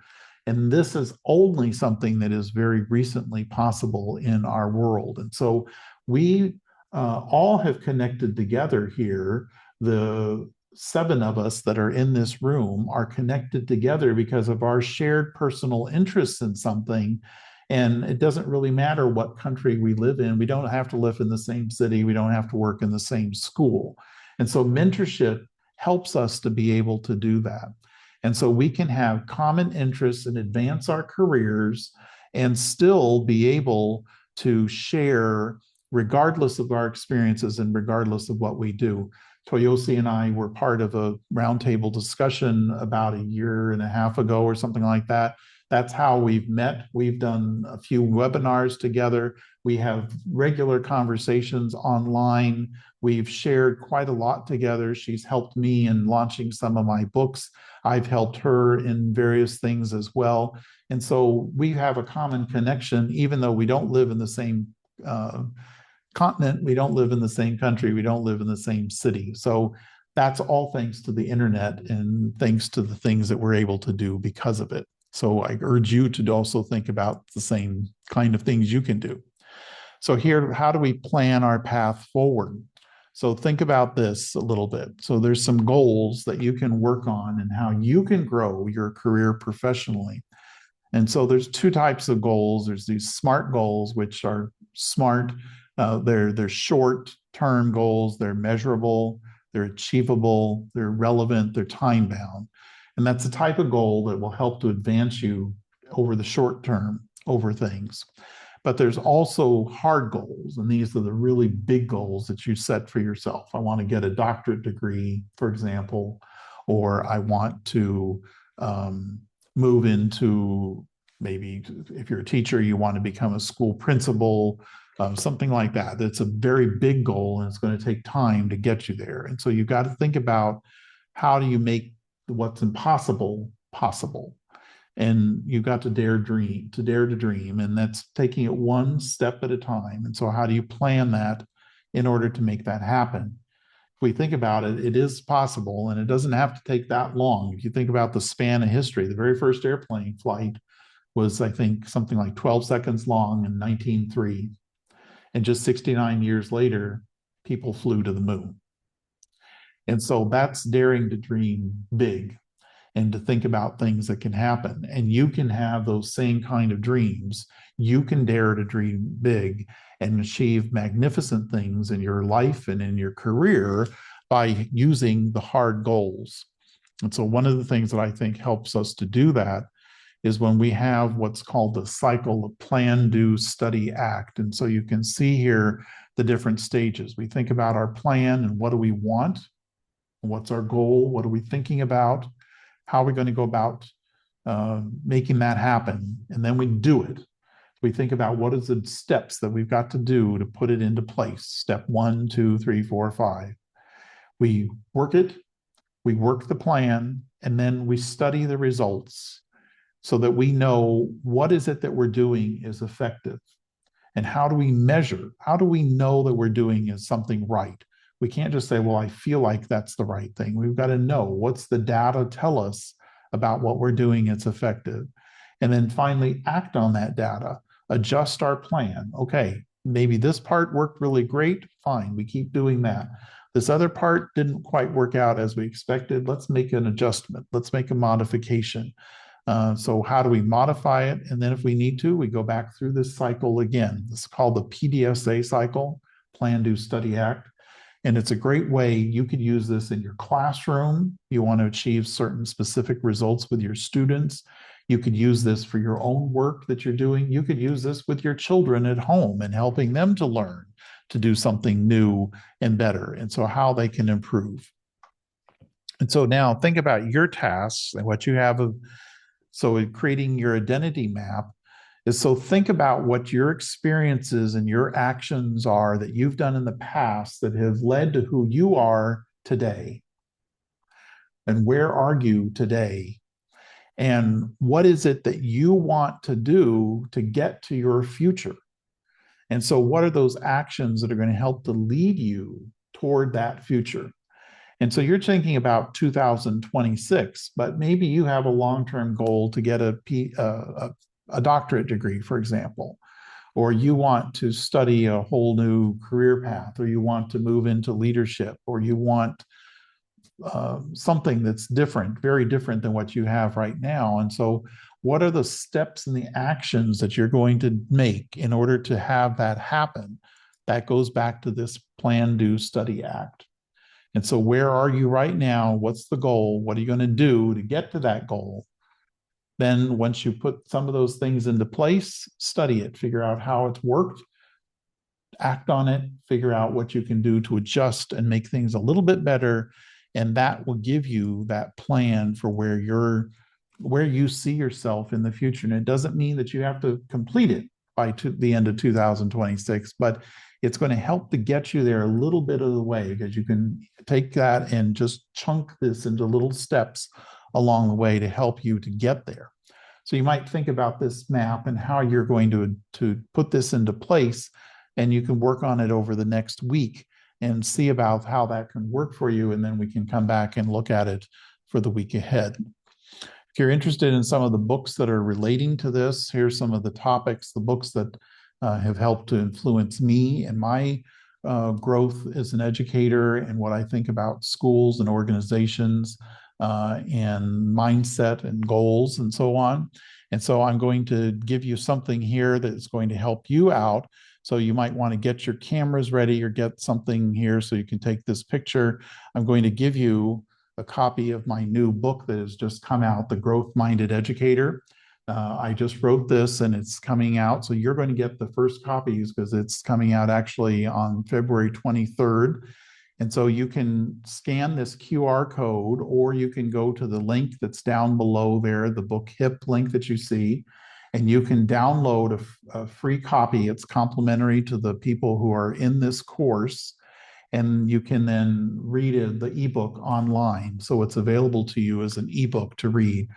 And this is only something that is very recently possible in our world. And so we all have connected together here. The 7 of us that are in this room are connected together because of our shared personal interests in something. And it doesn't really matter what country we live in. We don't have to live in the same city. We don't have to work in the same school. And so mentorship helps us to be able to do that. And so we can have common interests and advance our careers and still be able to share regardless of our experiences and regardless of what we do. Toyosi and I were part of a roundtable discussion about a year and a half ago or something like that. That's how we've met. We've done a few webinars together. We have regular conversations online We've shared quite a lot together. She's helped me in launching some of my books. I've helped her in various things as well. And so we have a common connection, even though we don't live in the same continent, we don't live in the same country, we don't live in the same city. So that's all thanks to the internet and thanks to the things that we're able to do because of it. So I urge you to also think about the same kind of things you can do. So here, how do we plan our path forward? So think about this a little bit. So there's some goals that you can work on and how you can grow your career professionally. And so there's two types of goals. There's these SMART goals, which are smart. They're short-term goals. They're measurable. They're achievable. They're relevant. They're time-bound. And that's the type of goal that will help to advance you over the short term, over things. But there's also hard goals, and these are the really big goals that you set for yourself. I want to get a doctorate degree, for example, or I want to move into, maybe if you're a teacher, you want to become a school principal, something like that. That's a very big goal, and it's going to take time to get you there. And so you've got to think about, how do you make what's impossible possible? And you've got to dare to dream, and that's taking it one step at a time. And so how do you plan that in order to make that happen? If we think about it, it is possible, and it doesn't have to take that long. If you think about the span of history, the very first airplane flight was, I think, something like 12 seconds long in 1903. And just 69 years later, people flew to the moon. And so that's daring to dream big and to think about things that can happen. And you can have those same kind of dreams. You can dare to dream big and achieve magnificent things in your life and in your career by using the hard goals. And so one of the things that I think helps us to do that is when we have what's called the cycle of plan, do, study, act. And so you can see here the different stages. We think about our plan and what do we want? What's our goal? What are we thinking about? How are we going to go about making that happen? And then we do it. We think about what is the steps that we've got to do to put it into place. Step 1, 2, 3, 4, 5. We work it, we work the plan, and then we study the results so that we know what is it that we're doing is effective. And how do we measure? How do we know that we're doing is something right? We can't just say, well, I feel like that's the right thing. We've got to know, what's the data tell us about what we're doing is effective. And then finally act on that data, adjust our plan. Okay, maybe this part worked really great. Fine, we keep doing that. This other part didn't quite work out as we expected. Let's make an adjustment. Let's make a modification. So how do we modify it? And then if we need to, we go back through this cycle again. This is called the PDSA cycle, Plan, Do, Study, Act. And it's a great way. You could use this in your classroom. You want to achieve certain specific results with your students. You could use this for your own work that you're doing. You could use this with your children at home and helping them to learn to do something new and better. And so how they can improve. And so now think about your tasks and what you have. So in creating your identity map, is so think about what your experiences and your actions are that you've done in the past that have led to who you are today. And where are you today? And what is it that you want to do to get to your future? And so what are those actions that are going to help to lead you toward that future? And so you're thinking about 2026, but maybe you have a long-term goal to get a doctorate degree, for example, or you want to study a whole new career path, or you want to move into leadership, or you want something that's different, very different than what you have right now. And so what are the steps and the actions that you're going to make in order to have that happen? That goes back to this Plan, Do, Study, Act. And so where are you right now? What's the goal? What are you going to do to get to that goal? Then once you put some of those things into place, study it, figure out how it's worked, act on it, figure out what you can do to adjust and make things a little bit better. And that will give you that plan for where you see yourself in the future. And it doesn't mean that you have to complete it by the end of 2026, but it's going to help to get you there a little bit of the way, because you can take that and just chunk this into little steps along the way to help you to get there. So you might think about this map and how you're going to put this into place, and you can work on it over the next week and see about how that can work for you. And then we can come back and look at it for the week ahead. If you're interested in some of the books that are relating to this, here's some of the topics, the books that have helped to influence me and my growth as an educator and what I think about schools and organizations and mindset and goals and so on. And so I'm going to give you something here that's going to help you out. So you might want to get your cameras ready or get something here so you can take this picture. I'm going to give you a copy of my new book that has just come out, The Growth-Minded Educator. I just wrote this and it's coming out. So you're going to get the first copies because it's coming out actually on February 23rd. And so you can scan this QR code, or you can go to the link that's down below there, the book HIP link that you see, and you can download a free copy. It's complimentary to the people who are in this course. And you can then read the ebook online. So it's available to you as an ebook to read.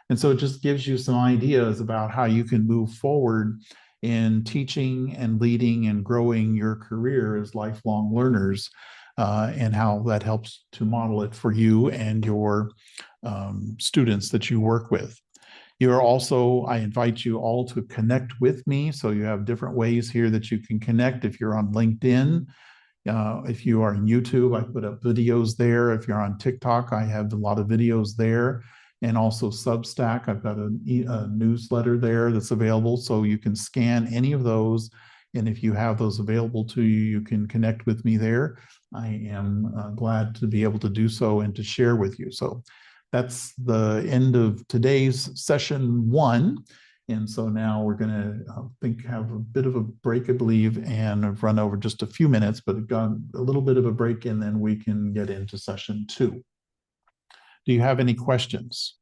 And so it just gives you some ideas about how you can move forward in teaching and leading and growing your career as lifelong learners, and how that helps to model it for you and your students that you work with. You're also, I invite you all to connect with me. So you have different ways here that you can connect. If you're on LinkedIn, if you are on YouTube, I put up videos there. If you're on TikTok, I have a lot of videos there. And also Substack, I've got a newsletter there that's available. So you can scan any of those. And if you have those available to you, you can connect with me there. I am glad to be able to do so and to share with you. So that's the end of today's session 1. And so now we're going to have a bit of a break, I believe, and I've run over just a few minutes, but we've got a little bit of a break, and then we can get into session 2. Do you have any questions?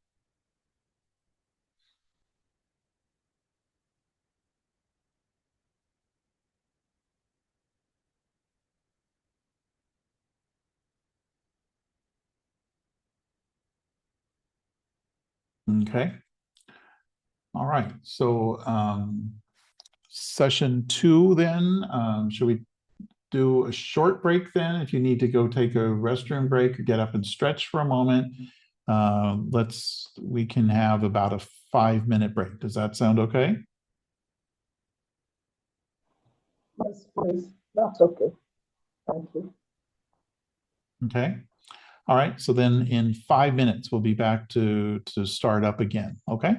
Okay. All right. So session 2 then, should we do a short break then? If you need to go take a restroom break or get up and stretch for a moment, we can have about a 5-minute break. Does that sound okay? Yes, please. That's okay. Thank you. Okay. All right. So then in 5 minutes, we'll be back to start up again. Okay.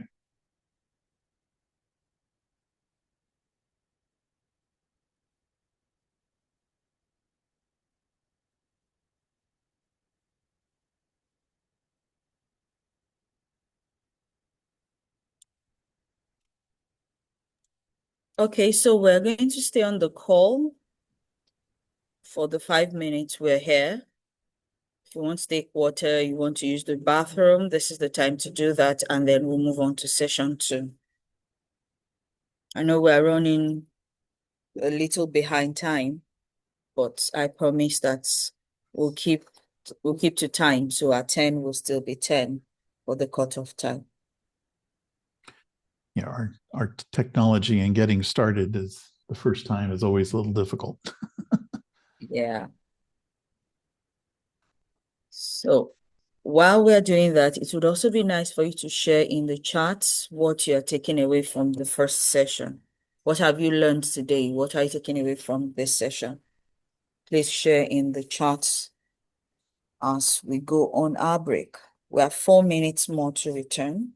Okay, so we're going to stay on the call for the 5 minutes we're here. If you want to take water, you want to use the bathroom, this is the time to do that, and then we'll move on to session 2. I know we're running a little behind time, but I promise that we'll keep to time. So at 10 will still be 10 for the cutoff time. Yeah, our technology and getting started is the first time is always a little difficult. Yeah. So while we're doing that, it would also be nice for you to share in the chat what you're taking away from the first session. What have you learned today? What are you taking away from this session? Please share in the chat as we go on our break. We have 4 minutes more to return.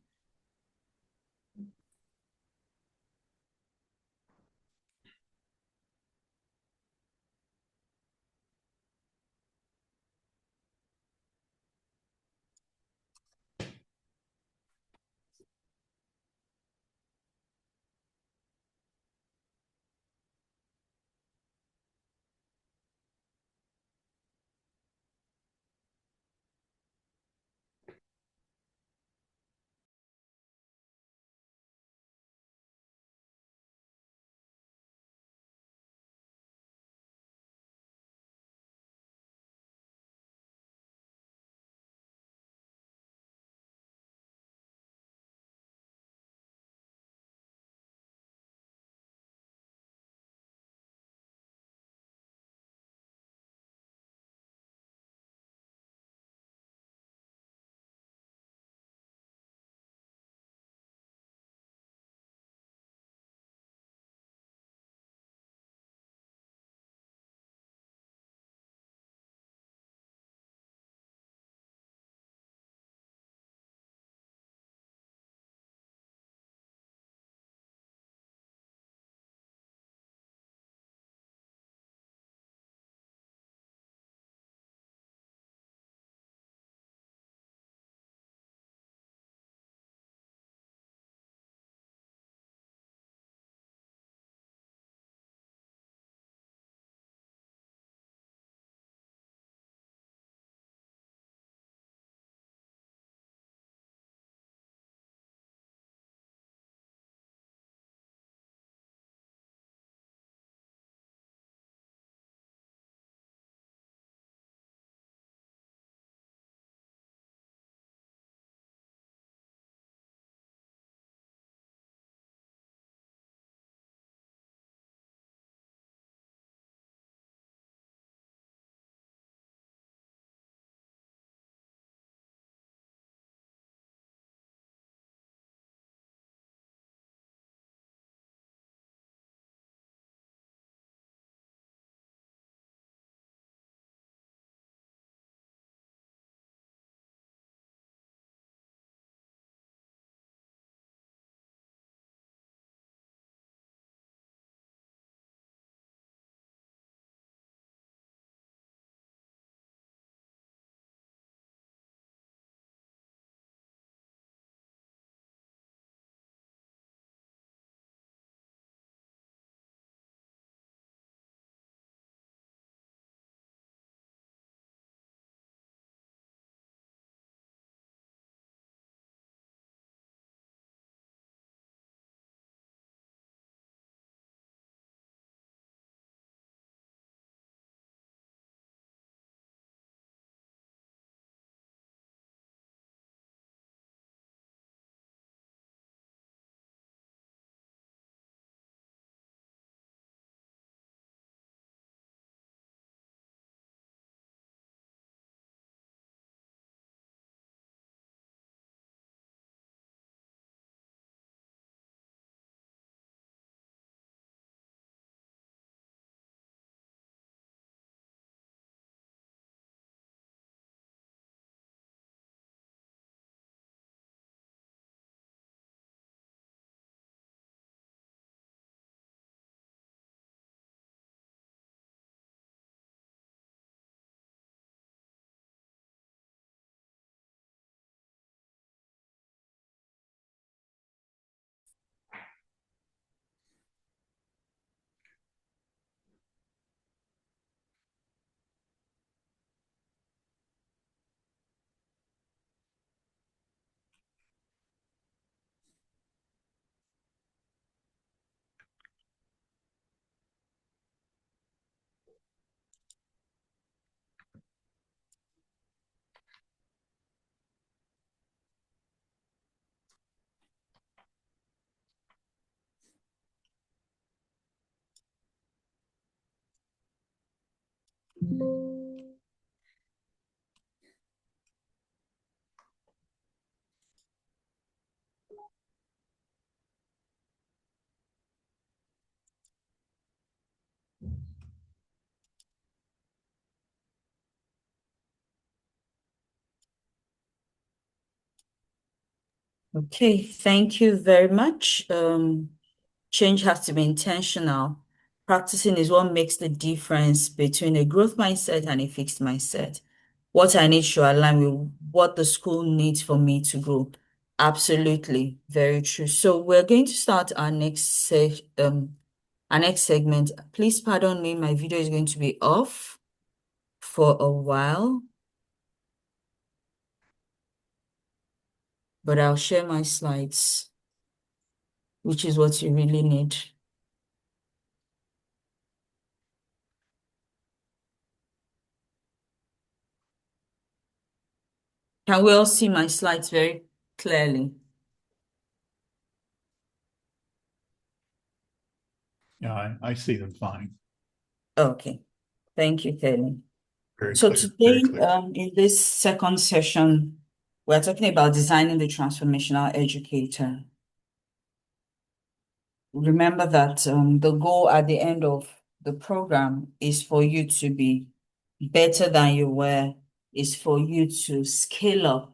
Okay, thank you very much. Change has to be intentional. Practicing is what makes the difference between a growth mindset and a fixed mindset. What I need should align with what the school needs for me to grow. Absolutely, very true. So we're going to start our next segment. Please pardon me, my video is going to be off for a while, but I'll share my slides, which is what you really need. Can we all see my slides very clearly? Yeah, I see them fine. Okay. Thank you, Kelley. Very So clear, very today, clear. in this second session, we're talking about designing the transformational educator. Remember that the goal at the end of the program is for you to be better than you were, is for you to scale up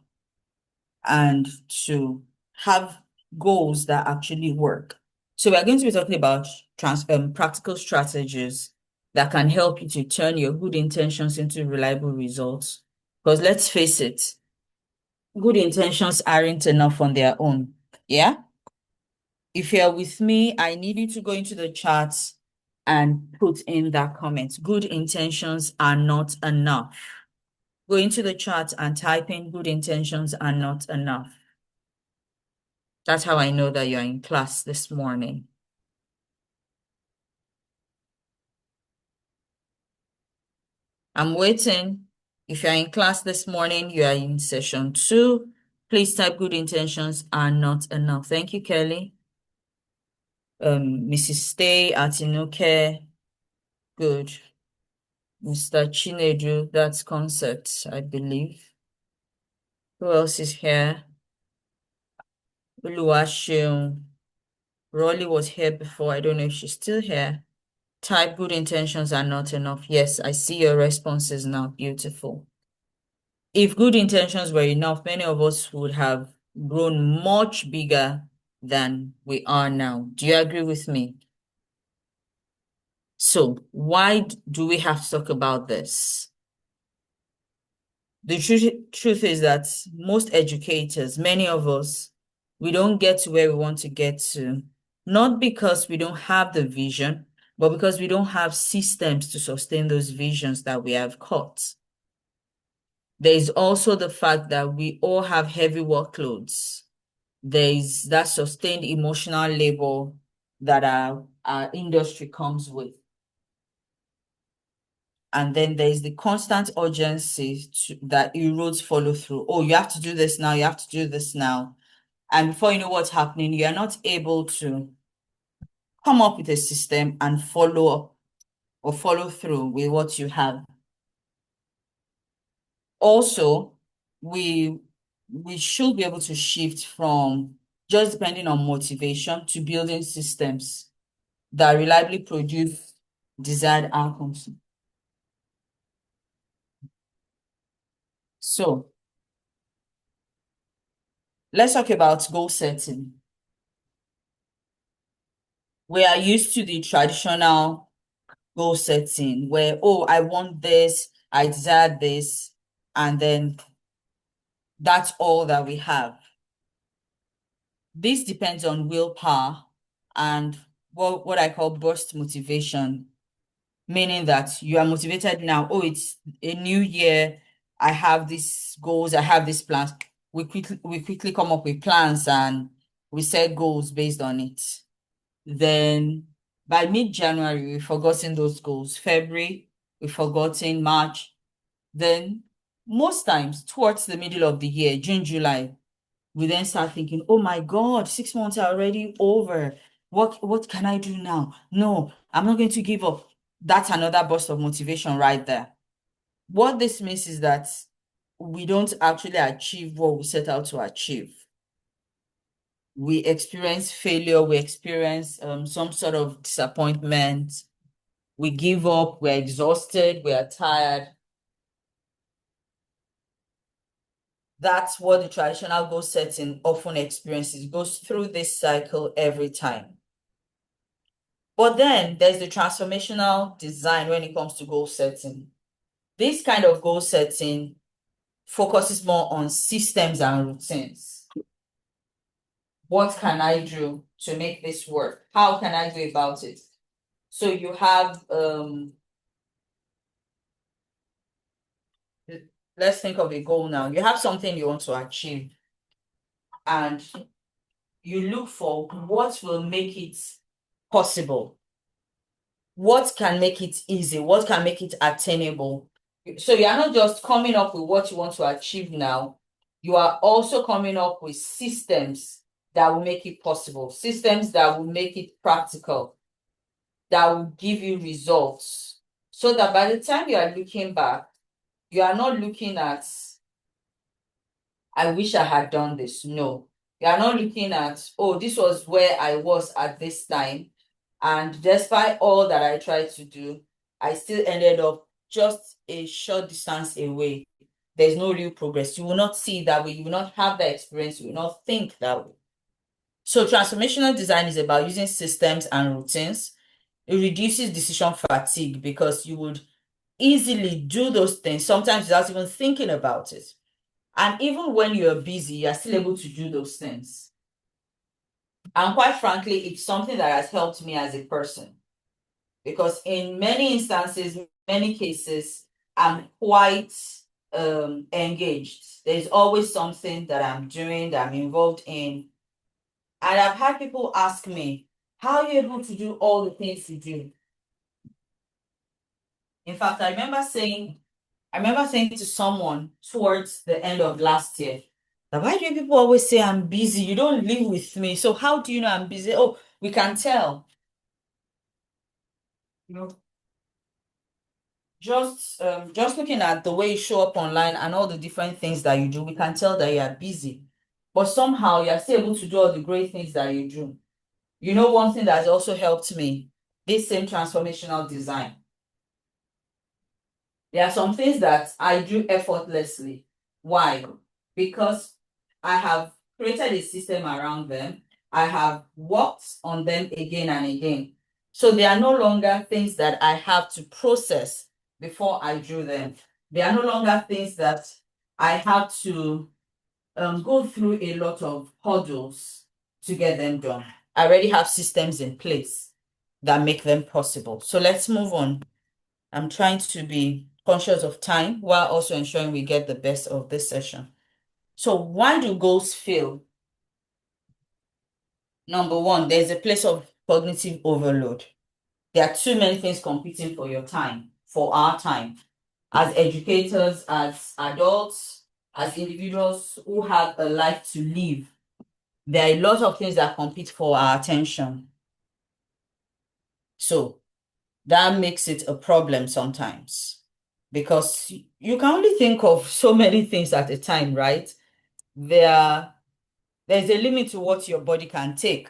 and to have goals that actually work. So we're going to be talking about practical strategies that can help you to turn your good intentions into reliable results. Because let's face it, good intentions aren't enough on their own. Yeah? If you're with me, I need you to go into the charts and put in that comment. Good intentions are not enough. Go into the chat and type in good intentions are not enough. That's how I know that you're in class this morning. I'm waiting. If you're in class this morning, you are in session 2. Please type good intentions are not enough. Thank you, Kelley. Mrs. Stay, Atinuke, good. Mr. Chinedu, that's concept, I believe. Who else is here? Uluwashun. Rolly was here before. I don't know if she's still here. Type good intentions are not enough. Yes, I see your responses now. Beautiful. If good intentions were enough, many of us would have grown much bigger than we are now. Do you agree with me? So why do we have to talk about this? The truth is that most educators, many of us, we don't get to where we want to get to, not because we don't have the vision, but because we don't have systems to sustain those visions that we have caught. There is also the fact that we all have heavy workloads. There is that sustained emotional labor that our industry comes with. And then there's the constant urgency that erodes follow through. Oh, you have to do this now, you have to do this now. And before you know what's happening, you're not able to come up with a system and follow up or follow through with what you have. Also, we should be able to shift from just depending on motivation to building systems that reliably produce desired outcomes. So let's talk about goal setting. We are used to the traditional goal setting where, oh, I want this, I desire this, and then that's all that we have. This depends on willpower and what I call burst motivation, meaning that you are motivated now. Oh, it's a new year. I have these goals. I have these plans. We quickly come up with plans and we set goals based on it. Then by mid-January, we've forgotten those goals. February, we've forgotten March. Then most times towards the middle of the year, June, July, we then start thinking, oh my God, 6 months are already over. What can I do now? No, I'm not going to give up. That's another burst of motivation right there. What this means is that we don't actually achieve what we set out to achieve. We experience failure, we experience some sort of disappointment, we give up, we're exhausted, we are tired. That's what the traditional goal setting often experiences. It goes through this cycle every time. But then there's the transformational design when it comes to goal setting. This kind of goal setting focuses more on systems and routines. What can I do to make this work? How can I go about it? So you have, let's think of a goal now. You have something you want to achieve, and you look for what will make it possible. What can make it easy? What can make it attainable? So you are not just coming up with what you want to achieve now, you are also coming up with systems that will make it possible, systems that will make it practical, that will give you results. So that by the time you are looking back, you are not looking at, I wish I had done this. No, you are not looking at, oh, this was where I was at this time. And despite all that I tried to do, I still ended up just a short distance away. There's no real progress. You will not see that way. You will not have that experience. You will not think that way. So transformational design is about using systems and routines. It reduces decision fatigue because you would easily do those things, sometimes without even thinking about it. And even when you're busy, you're still able to do those things. And quite frankly, it's something that has helped me as a person. Because in many instances, many cases, I'm quite engaged. There's always something that I'm doing, that I'm involved in. And I've had people ask me, how are you able to do all the things you do? In fact, I remember saying to someone towards the end of last year, that why do people always say I'm busy? You don't live with me. So how do you know I'm busy? Oh, we can tell. You know, just looking at the way you show up online and all the different things that you do, we can tell that you are busy. But somehow you're still able to do all the great things that you do. You know, one thing that has also helped me, this same transformational design. There are some things that I do effortlessly. Why? Because I have created a system around them. I have worked on them again and again. So they are no longer things that I have to process before I do them. They are no longer things that I have to go through a lot of hurdles to get them done. I already have systems in place that make them possible. So let's move on. I'm trying to be conscious of time while also ensuring we get the best of this session. So why do goals fail? Number one, there's a place of cognitive overload. There are too many things competing for your time, for our time. As educators, as adults, as individuals who have a life to live, there are a lot of things that compete for our attention. So that makes it a problem sometimes because you can only think of so many things at a time, right? There's a limit to what your body can take.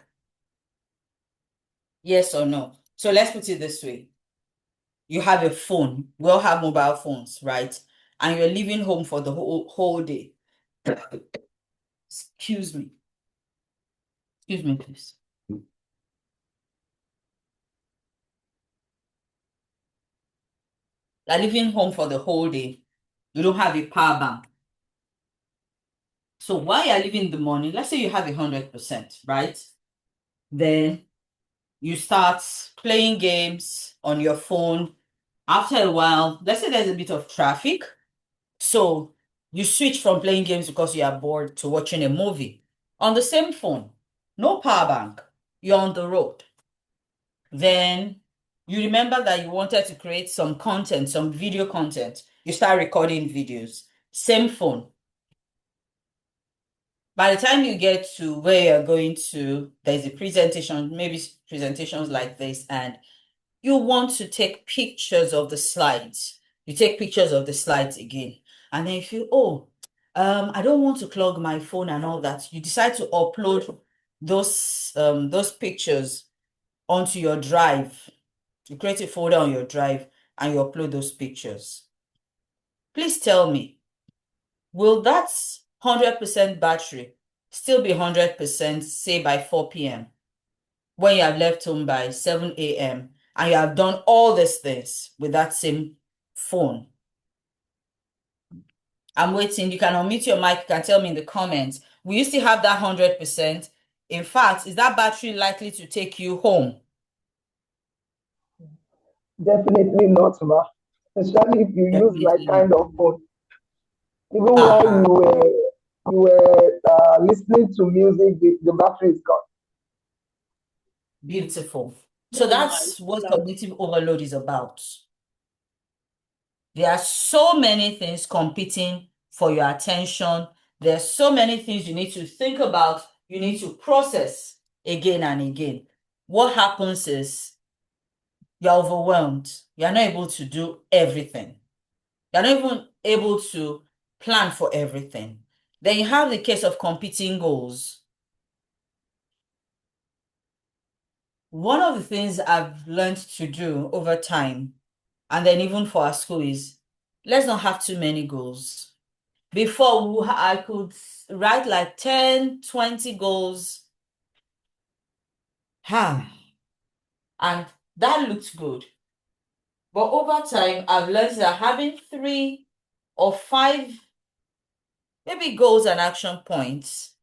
Yes or no? So let's put it this way. You have a phone. We all have mobile phones, right? And you're leaving home for the whole day. Excuse me. Excuse me, please. You're leaving home for the whole day. You don't have a power bank. So while you're leaving in the morning, let's say you have 100%, right? Then you start playing games on your phone. After a while, let's say there's a bit of traffic. So you switch from playing games because you are bored to watching a movie on the same phone. No power bank. You're on the road. Then you remember that you wanted to create some content, some video content. You start recording videos. Same phone. By the time you get to where you're going to, there's a presentation, maybe presentations like this, and you want to take pictures of the slides. You take pictures of the slides again. And then you feel, oh, I don't want to clog my phone and all that. You decide to upload those pictures onto your drive. You create a folder on your drive and you upload those pictures. Please tell me, will that 100% battery still be 100%, say by 4 p.m. when you have left home by 7 a.m. and you have done all these things with that same phone? I'm waiting. You can unmute your mic. You can tell me in the comments. Will you still have that 100%? In fact, is that battery likely to take you home? Definitely not, ma. Especially if you use my Definitely kind not. of phone. Even while you were listening to music, the battery is gone. Beautiful. So that's what cognitive overload is about. There are so many things competing for your attention. There are so many things you need to think about, you need to process again and again. What happens is you're overwhelmed. You're not able to do everything. You're not even able to plan for everything. Then you have the case of competing goals. One of the things I've learned to do over time, and then even for our school, is let's not have too many goals. Before, I could write like 10, 20 goals. And that looked good. But over time, I've learned that having 3 or 5, maybe goals and action points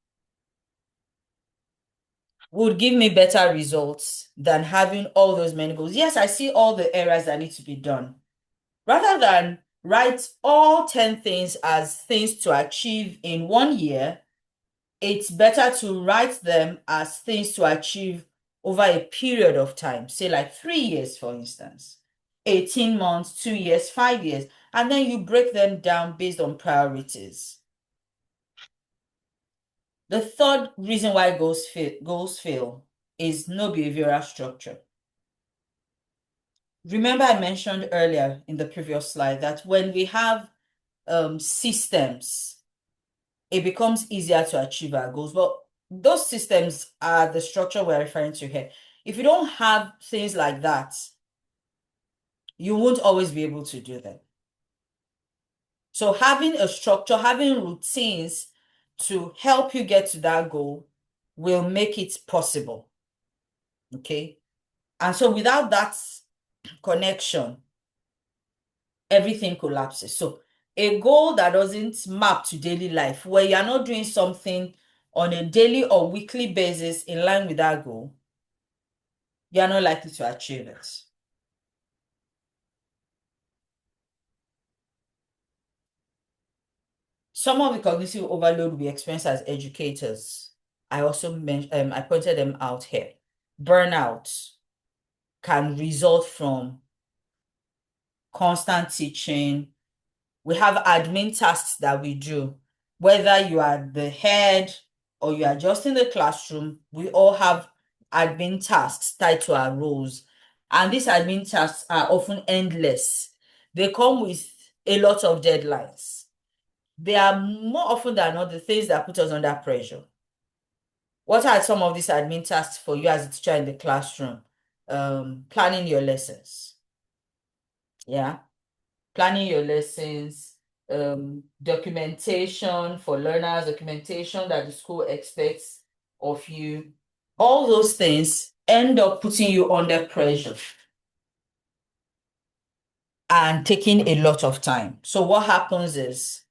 would give me better results than having all those many goals. Yes, I see all the areas that need to be done. Rather than write all 10 things as things to achieve in 1 year, it's better to write them as things to achieve over a period of time, say like 3 years, for instance, 18 months, 2 years, 5 years, and then you break them down based on priorities. The third reason why goals fail is no behavioral structure. Remember, I mentioned earlier in the previous slide that when we have systems, it becomes easier to achieve our goals. But those systems are the structure we're referring to here. If you don't have things like that, you won't always be able to do them. So having a structure, having routines to help you get to that goal will make it possible. Okay? And so without that connection, everything collapses. So a goal that doesn't map to daily life, where you're not doing something on a daily or weekly basis in line with that goal, you're not likely to achieve it. Some of the cognitive overload we experience as educators, I also mentioned, I pointed them out here. Burnout can result from constant teaching. We have admin tasks that we do. Whether you are the head or you are just in the classroom, we all have admin tasks tied to our roles. And these admin tasks are often endless. They come with a lot of deadlines. They are more often than not the things that put us under pressure. What are some of these admin tasks for you as a teacher in the classroom? Planning your lessons. Yeah. Planning your lessons, documentation for learners, documentation that the school expects of you. All those things end up putting you under pressure and taking a lot of time. So what happens is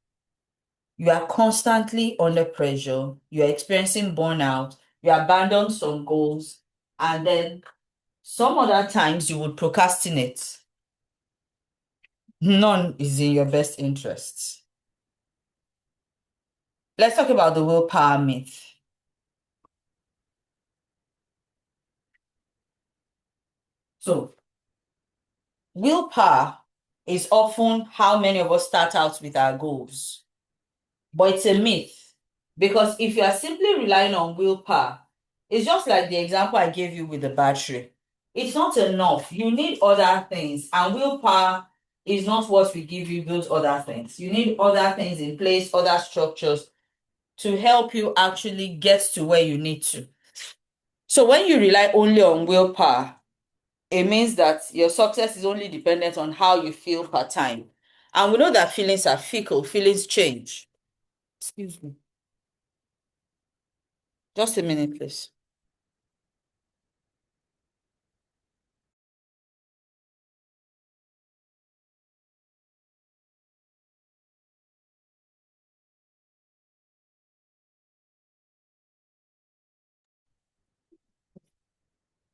you are constantly under pressure, you're experiencing burnout, you abandon some goals, and then some other times you would procrastinate. None is in your best interests. Let's talk about the willpower myth. So, willpower is often how many of us start out with our goals. But it's a myth, because if you are simply relying on willpower, it's just like the example I gave you with the battery. It's not enough. You need other things, and willpower is not what will give you those other things. You need other things in place, other structures to help you actually get to where you need to. So when you rely only on willpower, it means that your success is only dependent on how you feel per time. And we know that feelings are fickle, feelings change. Excuse me. Just a minute, please.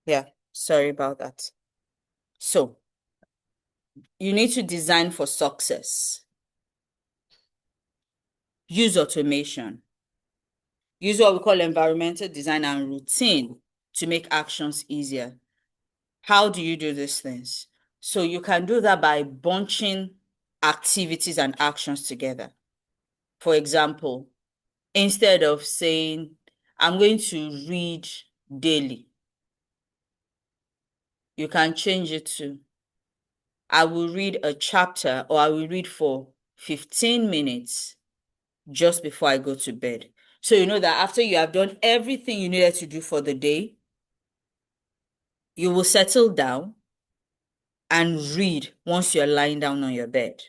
Yeah, sorry about that. So, you need to design for success. Use automation. Use what we call environmental design and routine to make actions easier. How do you do these things? So you can do that by bunching activities and actions together. For example, instead of saying, I'm going to read daily, you can change it to, I will read a chapter or I will read for 15 minutes just before I go to bed. So you know that after you have done everything you needed to do for the day, you will settle down and read once you're lying down on your bed.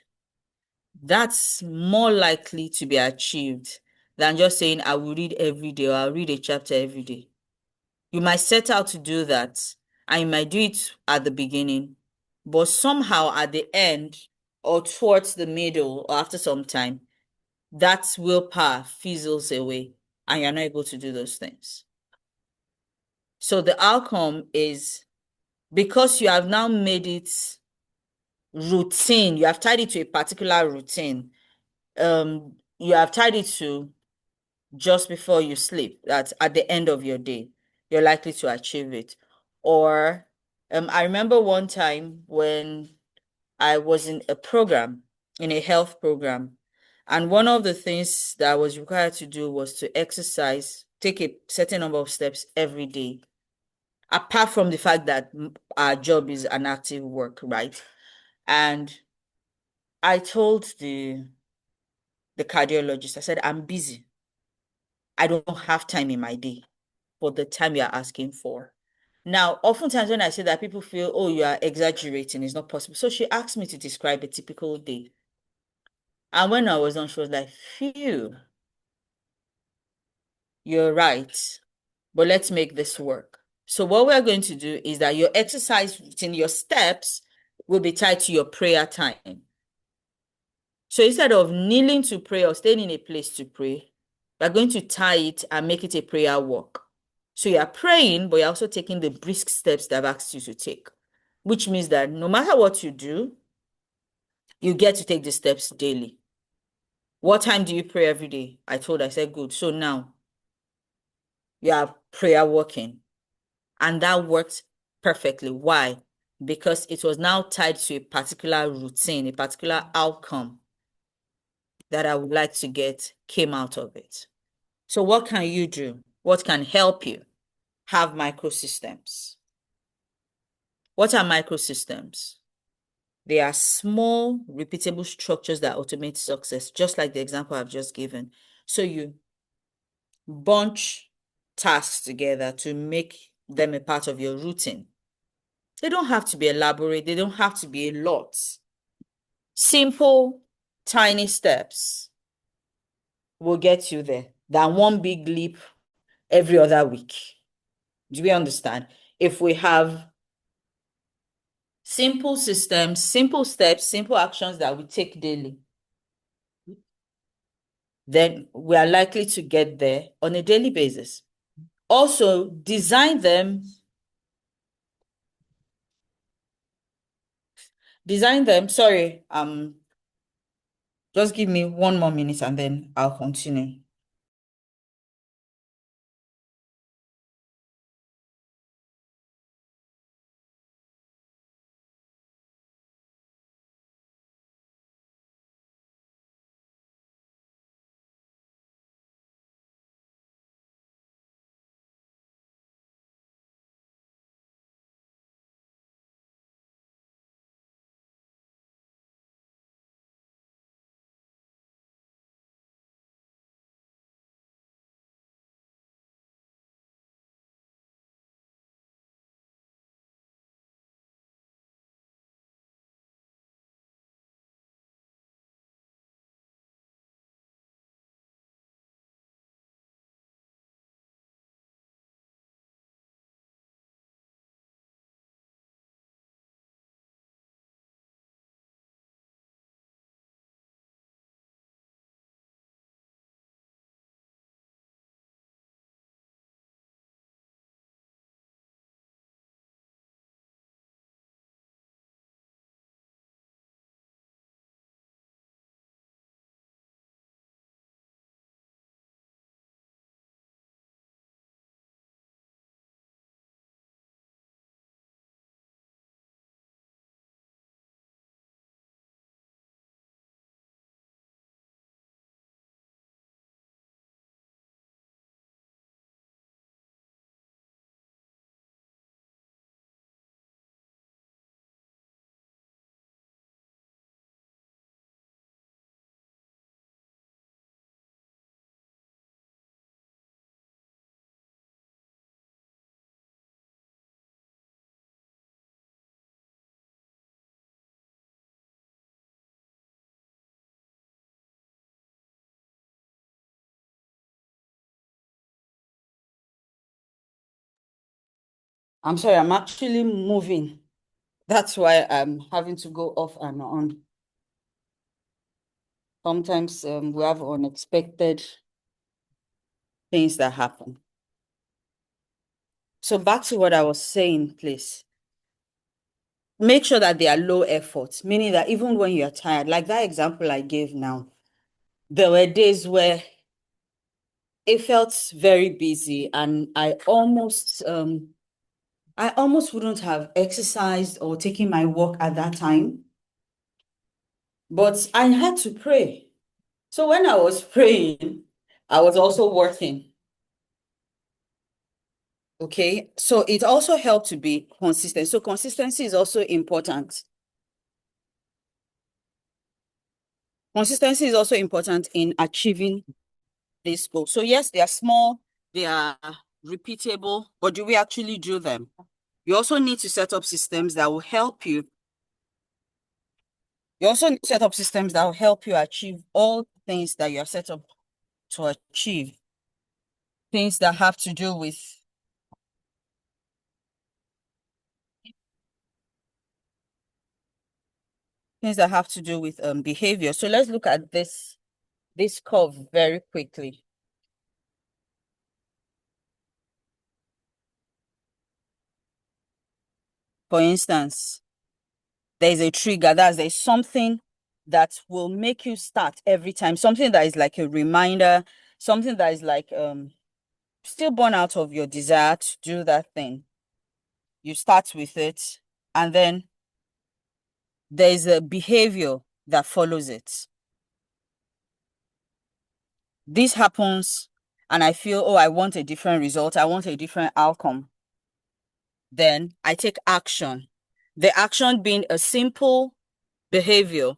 That's more likely to be achieved than just saying, I will read every day or I'll read a chapter every day. You might set out to do that and you might do it at the beginning, but somehow at the end or towards the middle or after some time, that willpower fizzles away and you're not able to do those things. So the outcome is, because you have now made it routine, you have tied it to a particular routine, you have tied it to just before you sleep, that's at the end of your day, you're likely to achieve it. Or I remember one time when I was in a program, in a health program, and one of the things that I was required to do was to exercise, take a certain number of steps every day, apart from the fact that our job is an active work, right? And I told the cardiologist, I said, I'm busy. I don't have time in my day for the time you're asking for. Now, oftentimes when I say that, people feel, oh, you are exaggerating, it's not possible. So she asked me to describe a typical day. And when I was on, she was like, phew, you're right, but let's make this work. So what we're going to do is that your exercise routine, your steps will be tied to your prayer time. So instead of kneeling to pray or staying in a place to pray, we're going to tie it and make it a prayer walk. So you're praying, but you're also taking the brisk steps that I've asked you to take, which means that no matter what you do, you get to take the steps daily. What time do you pray every day? I said, good. So now you are prayer walking. And that worked perfectly. Why? Because it was now tied to a particular routine, a particular outcome that I would like to get came out of it. So what can you do? What can help you? Have microsystems. What are microsystems? They are small, repeatable structures that automate success, just like the example I've just given. So you bunch tasks together to make them a part of your routine. They don't have to be elaborate. They don't have to be a lot. Simple, tiny steps will get you there than one big leap every other week. Do we understand? If we have simple systems, simple steps, simple actions that we take daily, then we are likely to get there on a daily basis. Also, design them. Sorry, just give me one more minute and then I'll continue. I'm sorry, I'm actually moving. That's why I'm having to go off and on. Sometimes we have unexpected things that happen. So back to what I was saying, please. Make sure that they are low effort, meaning that even when you're tired, like that example I gave now, there were days where it felt very busy and I almost wouldn't have exercised or taken my walk at that time, but I had to pray. So when I was praying, I was also working. Okay, so it also helped to be consistent. So consistency is also important. Consistency is also important in achieving this goal. So yes, they are small, they are repeatable, but do we actually do them? You also need to set up systems that will help you. You also need to set up systems that will help you achieve all things that you're set up to achieve. Things that have to do with behavior. So let's look at this curve very quickly. For instance, there's a trigger, there's something that will make you start every time, something that is like a reminder, something that is like still born out of your desire to do that thing. You start with it, and then there's a behavior that follows it. This happens, and I feel, oh, I want a different result, I want a different outcome. Then I take action. The action being a simple behavior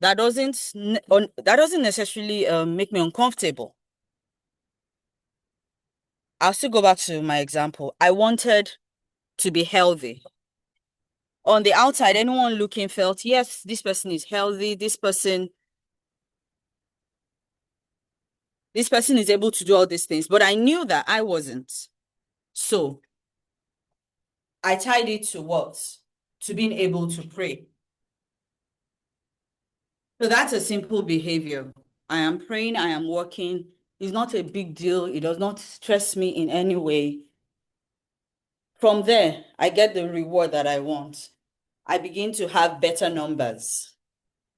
that doesn't necessarily make me uncomfortable. I'll still go back to my example. I wanted to be healthy. On the outside, anyone looking felt, yes, this person is healthy. This person is able to do all these things. But I knew that I wasn't. So I tied it to what? To being able to pray. So that's a simple behavior. I am praying, I am working. It's not a big deal. It does not stress me in any way. From there, I get the reward that I want. I begin to have better numbers,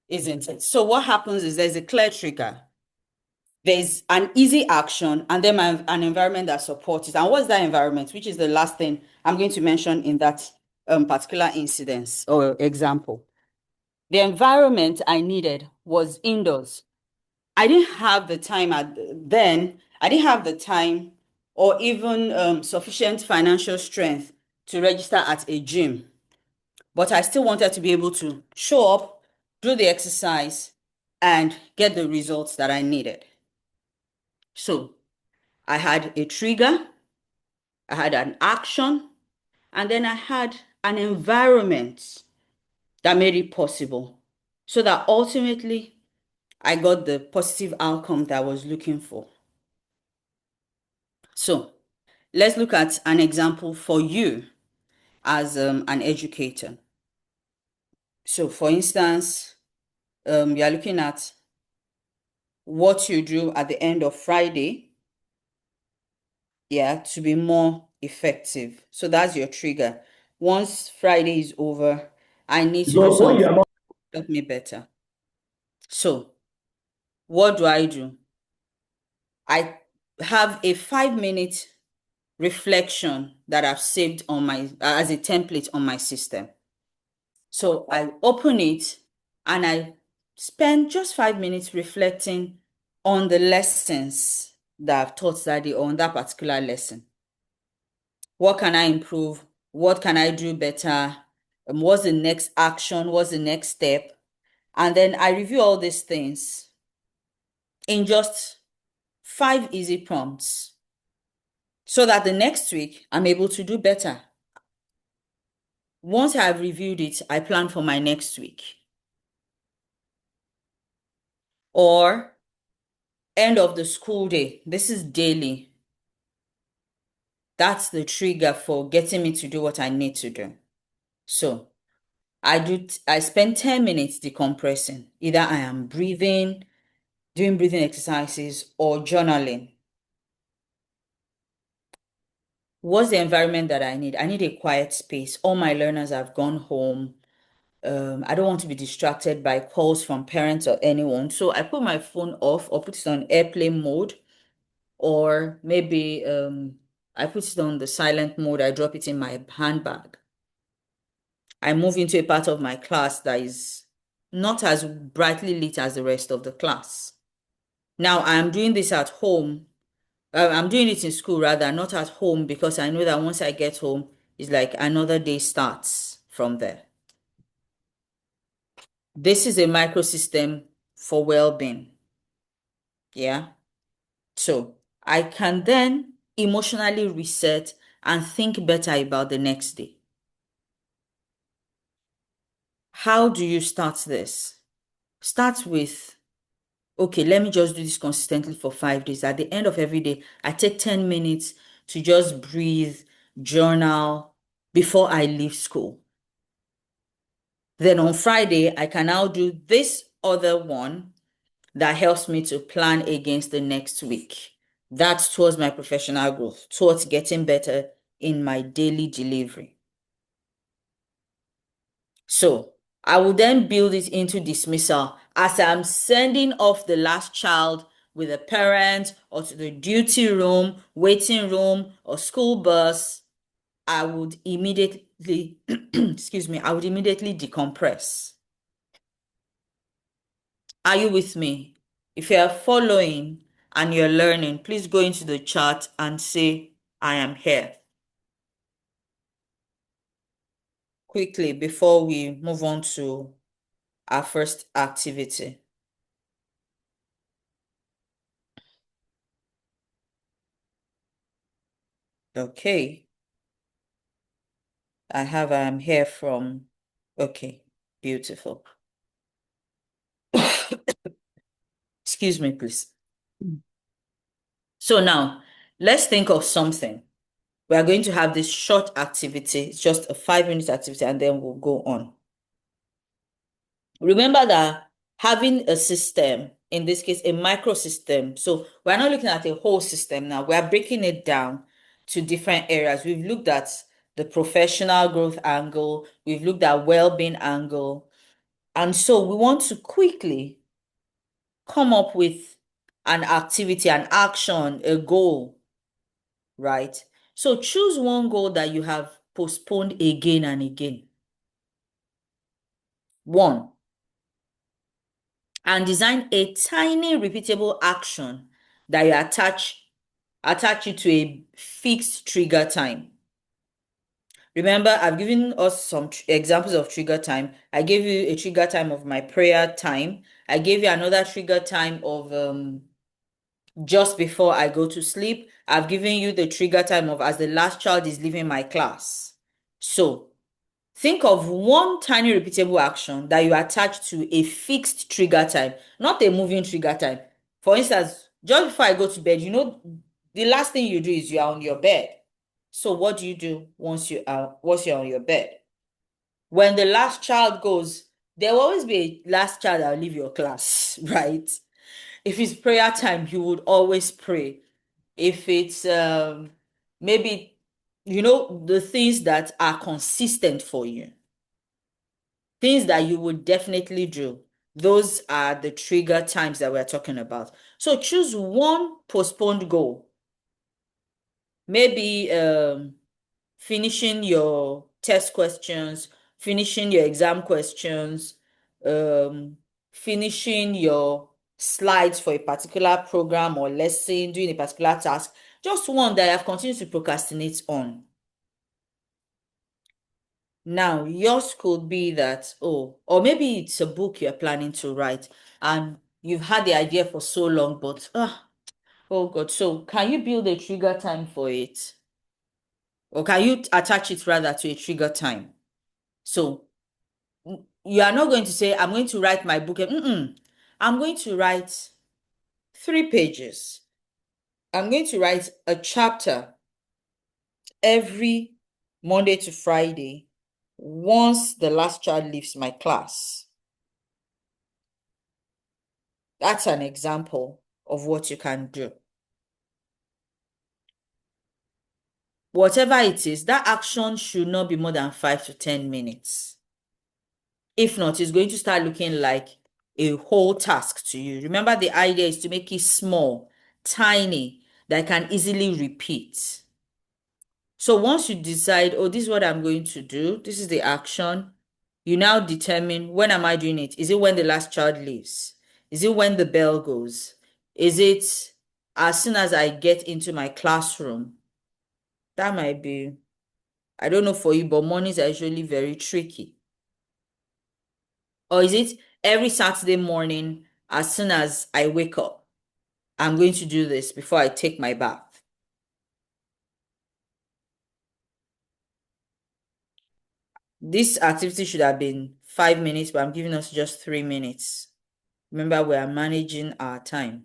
isn't it? So what happens is there's a clear trigger. There's an easy action and then an environment that supports it. And what's that environment? Which is the last thing I'm going to mention in that particular incidence or example. The environment I needed was indoors. I didn't have the time I didn't have the time or even sufficient financial strength to register at a gym. But I still wanted to be able to show up, do the exercise, and get the results that I needed. So I had a trigger, I had an action, and then I had an environment that made it possible so that ultimately I got the positive outcome that I was looking for. So let's look at an example for you as an educator. So for instance, you are looking at what you do at the end of Friday, yeah, to be more effective. So that's your trigger. Once Friday is over, I need to do something to help me better. So what do? I have a 5-minute reflection that I've saved on my as a template on my system. So I open it and I spend just 5 minutes reflecting on the lessons that I've taught that day on that particular lesson. What can I improve? What can I do better? What's the next action? What's the next step? And then I review all these things in just 5 easy prompts so that the next week I'm able to do better. Once I've reviewed it, I plan for my next week. Or end of the school day. This is daily. That's the trigger for getting me to do what I need to do. So I spend 10 minutes decompressing. Either I am breathing, doing breathing exercises, or journaling. What's the environment that I need? I need a quiet space. All my learners have gone home. I don't want to be distracted by calls from parents or anyone. So I put my phone off or put it on airplane mode, or maybe I put it on the silent mode. I drop it in my handbag. I move into a part of my class that is not as brightly lit as the rest of the class. Now, I am doing this at home. I'm doing it in school rather, not at home, because I know that once I get home, it's like another day starts from there. This is a microsystem for well-being. Yeah. So I can then emotionally reset and think better about the next day. How do you start this? Start with, okay, let me just do this consistently for 5 days. At the end of every day, I take 10 minutes to just breathe, journal before I leave school. Then on Friday, I can now do this other one that helps me to plan against the next week. That's towards my professional growth, towards getting better in my daily delivery. So I will then build it into dismissal as I'm sending off the last child with a parent or to the duty room, waiting room, or school bus. I would immediately, excuse me, I would immediately decompress. Are you with me? If you are following and you're learning, please go into the chat and say, I am here. Quickly, before we move on to our first activity. Okay. I have I am here from, okay, beautiful. Excuse me, please. So now, let's think of something. We are going to have this short activity. It's just a 5-minute activity, and then we'll go on. Remember that having a system, in this case, a microsystem. So we're not looking at a whole system now. We're breaking it down to different areas. We've looked at the professional growth angle. We've looked at well-being angle. And so we want to quickly come up with an activity, an action, a goal, right? So choose one goal that you have postponed again and again. One, and design a tiny repeatable action that you attach it to a fixed trigger time. Remember, I've given us some examples of trigger time. I gave you a trigger time of my prayer time. I gave you another trigger time of just before I go to sleep. I've given you the trigger time of as the last child is leaving my class. So think of one tiny repeatable action that you attach to a fixed trigger time, not a moving trigger time. For instance, just before I go to bed, the last thing you do is you are on your bed. So what do you do once you're on your bed? When the last child goes, there will always be a last child that will leave your class, right? If it's prayer time, you would always pray. If it's maybe the things that are consistent for you, things that you would definitely do, those are the trigger times that we're talking about. So choose one postponed goal. Maybe finishing your test questions, finishing your exam questions, finishing your slides for a particular program or lesson, doing a particular task, just one that I've continued to procrastinate on. Now, yours could be that, or maybe it's a book you're planning to write and you've had the idea for so long, but, oh God, so can you build a trigger time for it? Or can you attach it rather to a trigger time? So you are not going to say, I'm going to write my book. I'm going to write 3 pages. I'm going to write a chapter every Monday to Friday once the last child leaves my class. That's an example of what you can do. Whatever it is, that action should not be more than 5 to 10 minutes. If not, it's going to start looking like a whole task to you. Remember, the idea is to make it small, tiny, that I can easily repeat. So once you decide, oh, this is what I'm going to do, this is the action, you now determine, when am I doing it? Is it when the last child leaves? Is it when the bell goes? Is it as soon as I get into my classroom? That might be, I don't know for you, but mornings are usually very tricky. Or is it every Saturday morning, as soon as I wake up, I'm going to do this before I take my bath? This activity should have been 5 minutes, but I'm giving us just 3 minutes. Remember, we are managing our time.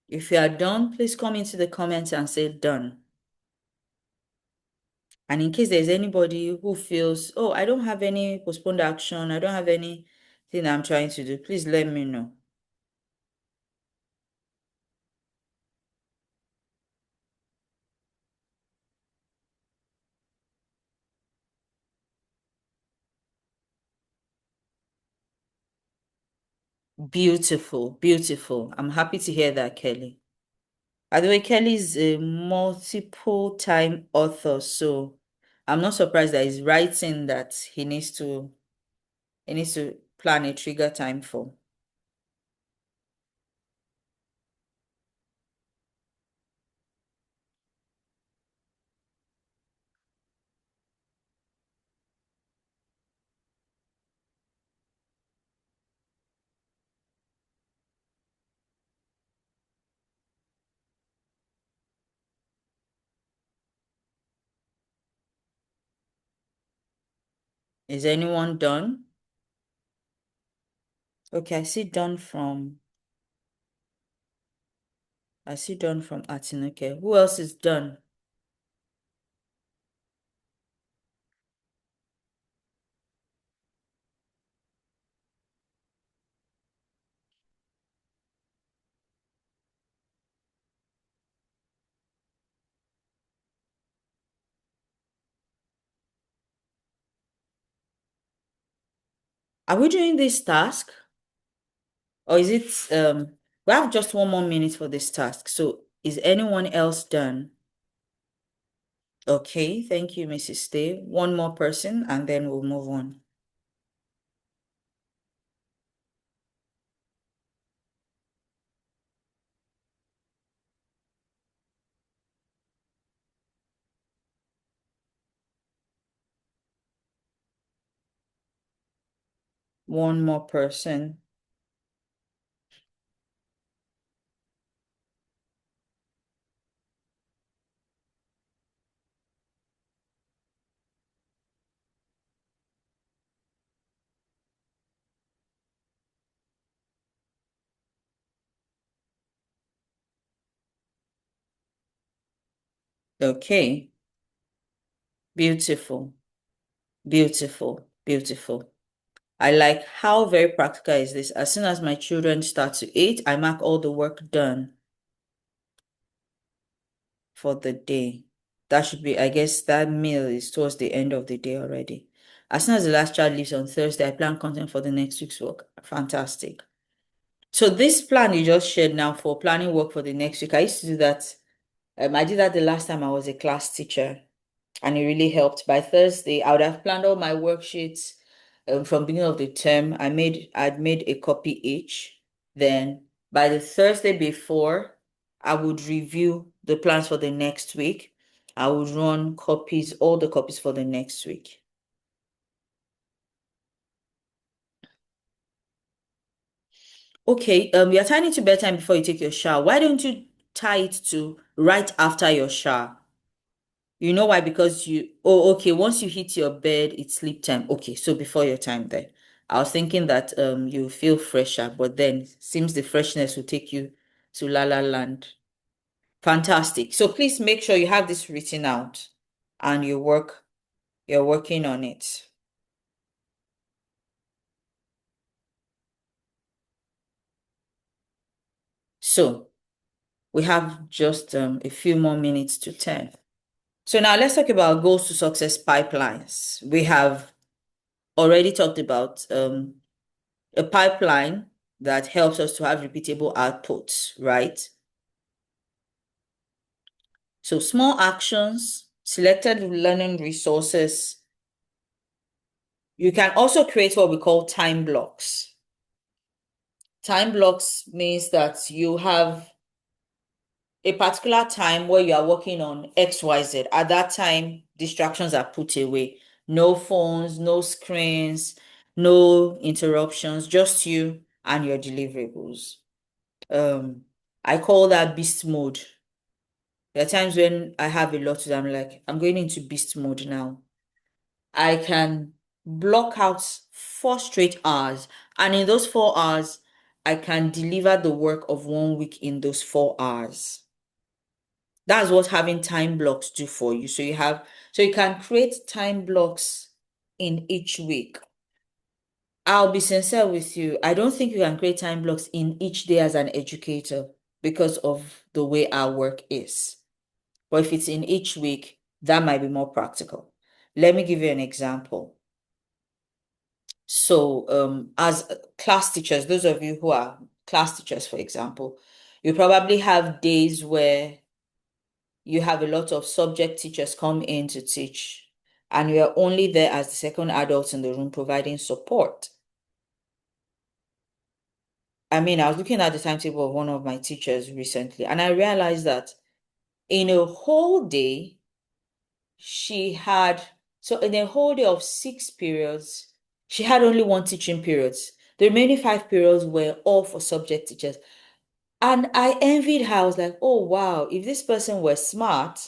If you are done, please come into the comments and say done. And in case there's anybody who feels, oh, I don't have any postponed action, I don't have anything I'm trying to do, please let me know. Beautiful, beautiful. I'm happy to hear that, Kelley. By the way, Kelley is a multiple time author, so I'm not surprised that he's writing that he needs to plan a trigger time for. Is anyone done? Okay, I see done from Atinuke. Who else is done? Are we doing this task? Or is it we have just 1 more minute for this task. So is anyone else done? Okay, thank you, Mrs. Stay. One more person and then we'll move on. One more person. Okay. Beautiful. Beautiful. Beautiful. I like how very practical is this. As soon as my children start to eat, I mark all the work done for the day. That should be, I guess that meal is towards the end of the day already. As soon as the last child leaves on Thursday, I plan content for the next week's work. Fantastic. So this plan you just shared now for planning work for the next week, I used to do that. I did that the last time I was a class teacher, and it really helped. By Thursday, I would have planned all my worksheets from beginning of the term. I'd made a copy each. Then by the Thursday before, I would review the plans for the next week. I would run copies, all the copies for the next week. Okay, you're tying it to bedtime before you take your shower. Why don't you tie it to right after your shower? You know why? Because okay, once you hit your bed, it's sleep time. Okay, so before your time then. I was thinking that you feel fresher, but then seems the freshness will take you to La La Land. Fantastic. So please make sure you have this written out and you're working on it. So we have just a few more minutes to 10. So now let's talk about goals to success pipelines. We have already talked about a pipeline that helps us to have repeatable outputs, right? So small actions, selected learning resources. You can also create what we call time blocks. Time blocks means that you have a particular time where you are working on XYZ. At that time, distractions are put away. No phones, no screens, no interruptions, just you and your deliverables. I call that beast mode. There are times when I have a lot to do, I'm like, I'm going into beast mode now. I can block out 4 straight hours, and in those 4 hours, I can deliver the work of 1 week in those 4 hours. That's what having time blocks do for you. So you can create time blocks in each week. I'll be sincere with you. I don't think you can create time blocks in each day as an educator because of the way our work is. But if it's in each week, that might be more practical. Let me give you an example. So, as class teachers, those of you who are class teachers, for example, you probably have days where you have a lot of subject teachers come in to teach, and you are only there as the second adult in the room providing support. I mean, I was looking at the timetable of one of my teachers recently, and I realized that in a whole day, so in a whole day of 6 periods, she had only one teaching period. The remaining 5 periods were all for subject teachers. And I envied her. I was like, oh, wow, if this person were smart,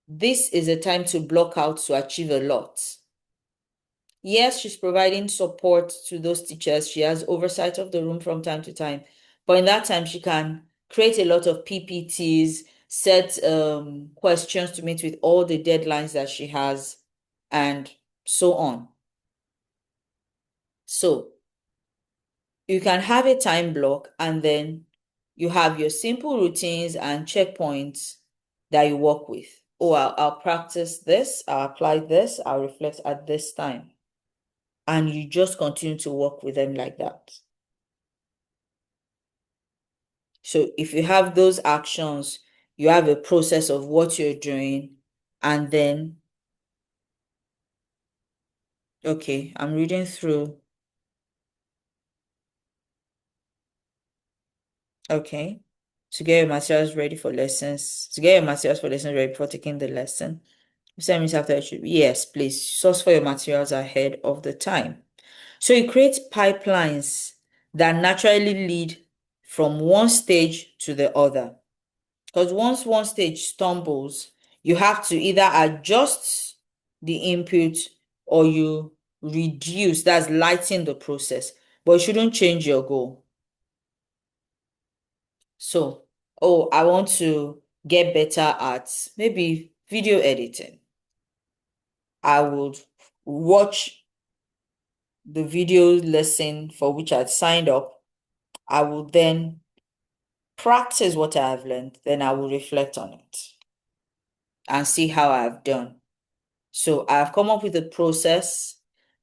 this is a time to block out to achieve a lot. Yes, she's providing support to those teachers. She has oversight of the room from time to time. But in that time, she can create a lot of PPTs, set questions to meet with all the deadlines that she has, and so on. So you can have a time block, and then you have your simple routines and checkpoints that you work with. Oh, I'll practice this, I'll apply this, I'll reflect at this time. And you just continue to work with them like that. So if you have those actions, you have a process of what you're doing, and then, okay, I'm reading through. Okay. To get your materials ready for lessons, ready before taking the lesson. 7 minutes after it should be. Yes, please source for your materials ahead of the time. So you create pipelines that naturally lead from one stage to the other. Because once one stage stumbles, you have to either adjust the input or you reduce, that's lighten the process, but you shouldn't change your goal. So, oh, I want to get better at maybe video editing. I would watch the video lesson for which I'd signed up. I will then practice what I have learned, then I will reflect on it and see how I've done. So I've come up with a process.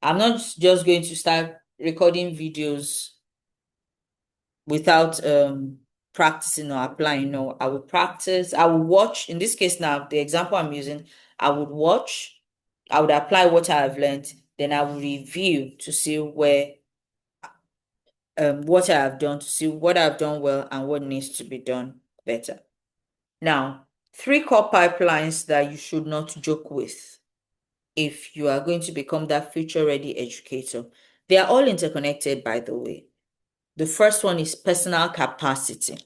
I'm not just going to start recording videos without practicing or applying. No, I will practice. I will watch. In this case now, the example I'm using, I would watch, I would apply what I have learned, then I will review to see where what I have done, to see what I've done well and what needs to be done better. Now, 3 core pipelines that you should not joke with if you are going to become that future-ready educator. They are all interconnected, by the way. The first one is personal capacity.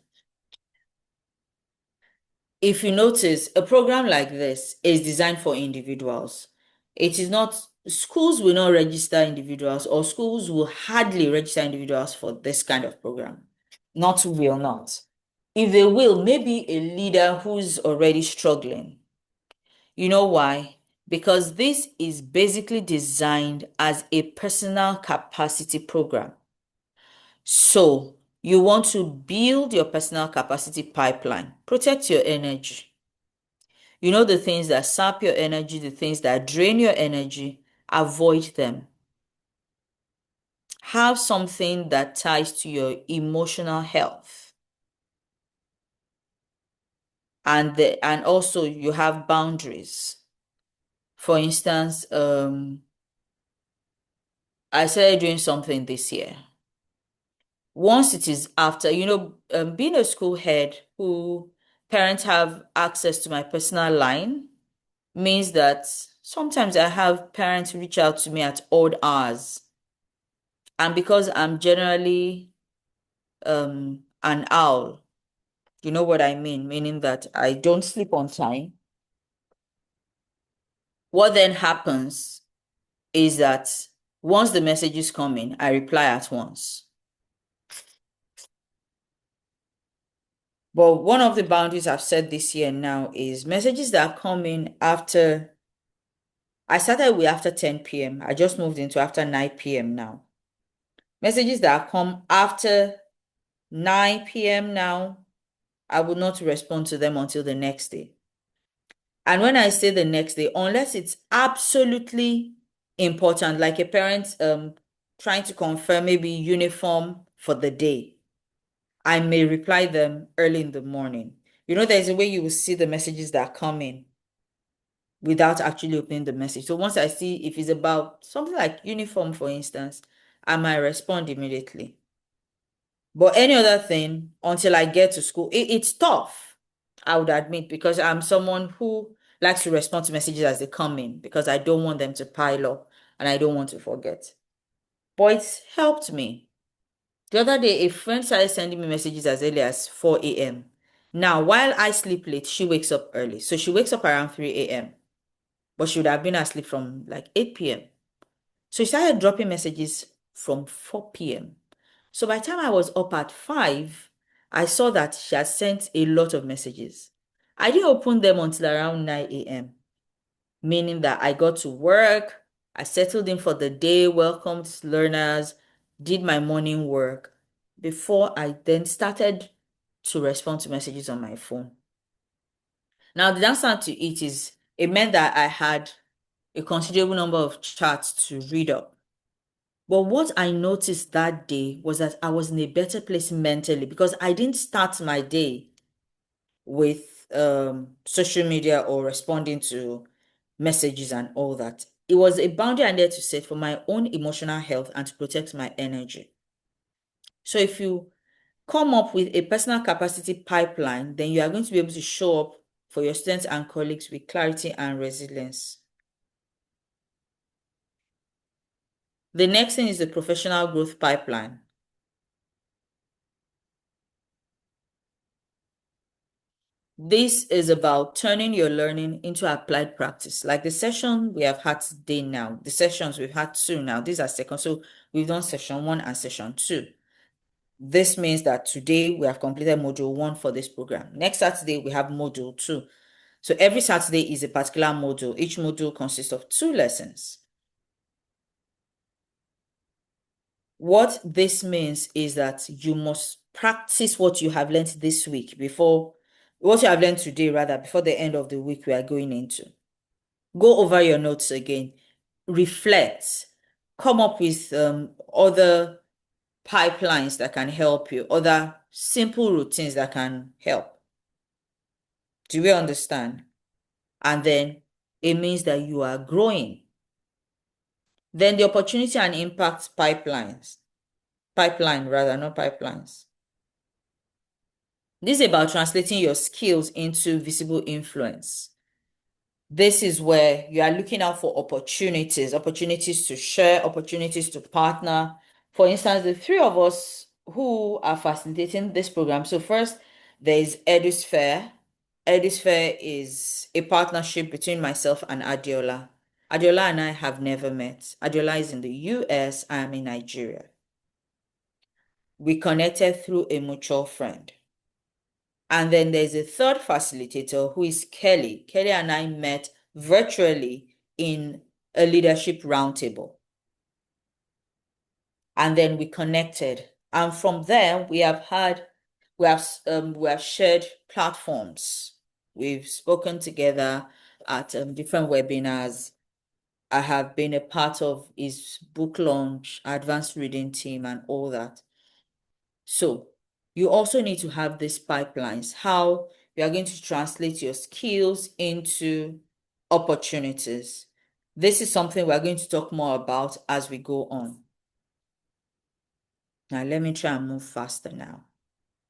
If you notice, a program like this is designed for individuals. It is not, schools will not register individuals, or schools will hardly register individuals for this kind of program. Not will not. If they will, maybe a leader who's already struggling. You know why? Because this is basically designed as a personal capacity program. So you want to build your personal capacity pipeline, protect your energy. You know, the things that sap your energy, the things that drain your energy, avoid them. Have something that ties to your emotional health. And also you have boundaries. For instance, I started doing something this year. Once it is after, being a school head who parents have access to my personal line means that sometimes I have parents reach out to me at odd hours. And because I'm generally an owl, you know what I mean? Meaning that I don't sleep on time. What then happens is that once the messages come in, I reply at once. But one of the boundaries I've set this year now is messages that come in after, I started with after 10 p.m. I just moved into after 9 p.m. now. Messages that come after 9 p.m. now, I will not respond to them until the next day. And when I say the next day, unless it's absolutely important, like a parent trying to confirm maybe uniform for the day, I may reply them early in the morning. There's a way you will see the messages that come in without actually opening the message. So once I see if it's about something like uniform, for instance, I might respond immediately. But any other thing, until I get to school, it's tough, I would admit, because I'm someone who likes to respond to messages as they come in because I don't want them to pile up and I don't want to forget. But it's helped me. The other day, a friend started sending me messages as early as 4 a.m. Now, while I sleep late, she wakes up early. So she wakes up around 3 a.m. But she would have been asleep from like 8 p.m. So she started dropping messages from 4 p.m. So by the time I was up at 5, I saw that she had sent a lot of messages. I didn't open them until around 9 a.m., meaning that I got to work, I settled in for the day, welcomed learners, did my morning work before I then started to respond to messages on my phone. Now, the downside to it is it meant that I had a considerable number of charts to read up. But what I noticed that day was that I was in a better place mentally because I didn't start my day with social media or responding to messages and all that. It was a boundary I needed to set for my own emotional health and to protect my energy. So if you come up with a personal capacity pipeline, then you are going to be able to show up for your students and colleagues with clarity and resilience. The next thing is the professional growth pipeline. This is about turning your learning into applied practice. Like the session we have had today now, the sessions we've had 2 now, these are second. So we've done session 1 and session 2. This means that today we have completed module 1 for this program. Next Saturday, we have module 2. So every Saturday is a particular module. Each module consists of 2 lessons. What this means is that you must practice what you have learned this week what you have learned today, rather, before the end of the week we are going into. Go over your notes again, reflect, come up with other pipelines that can help you, other simple routines that can help. Do we understand? And then it means that you are growing. Then the opportunity and impact pipeline, rather, not pipelines. This is about translating your skills into visible influence. This is where you are looking out for opportunities to share, opportunities to partner. For instance, the 3 of us who are facilitating this program. So first, there is Edusphere. Edusphere is a partnership between myself and Adiola. Adiola and I have never met. Adiola is in the US, I am in Nigeria. We connected through a mutual friend. And then there's a third facilitator who is Kelley. Kelley and I met virtually in a leadership roundtable. And then we connected. And from there, we have shared platforms. We've spoken together at different webinars. I have been a part of his book launch, advanced reading team, and all that. So you also need to have these pipelines, how you are going to translate your skills into opportunities. This is something we're going to talk more about as we go on. Now, let me try and move faster now.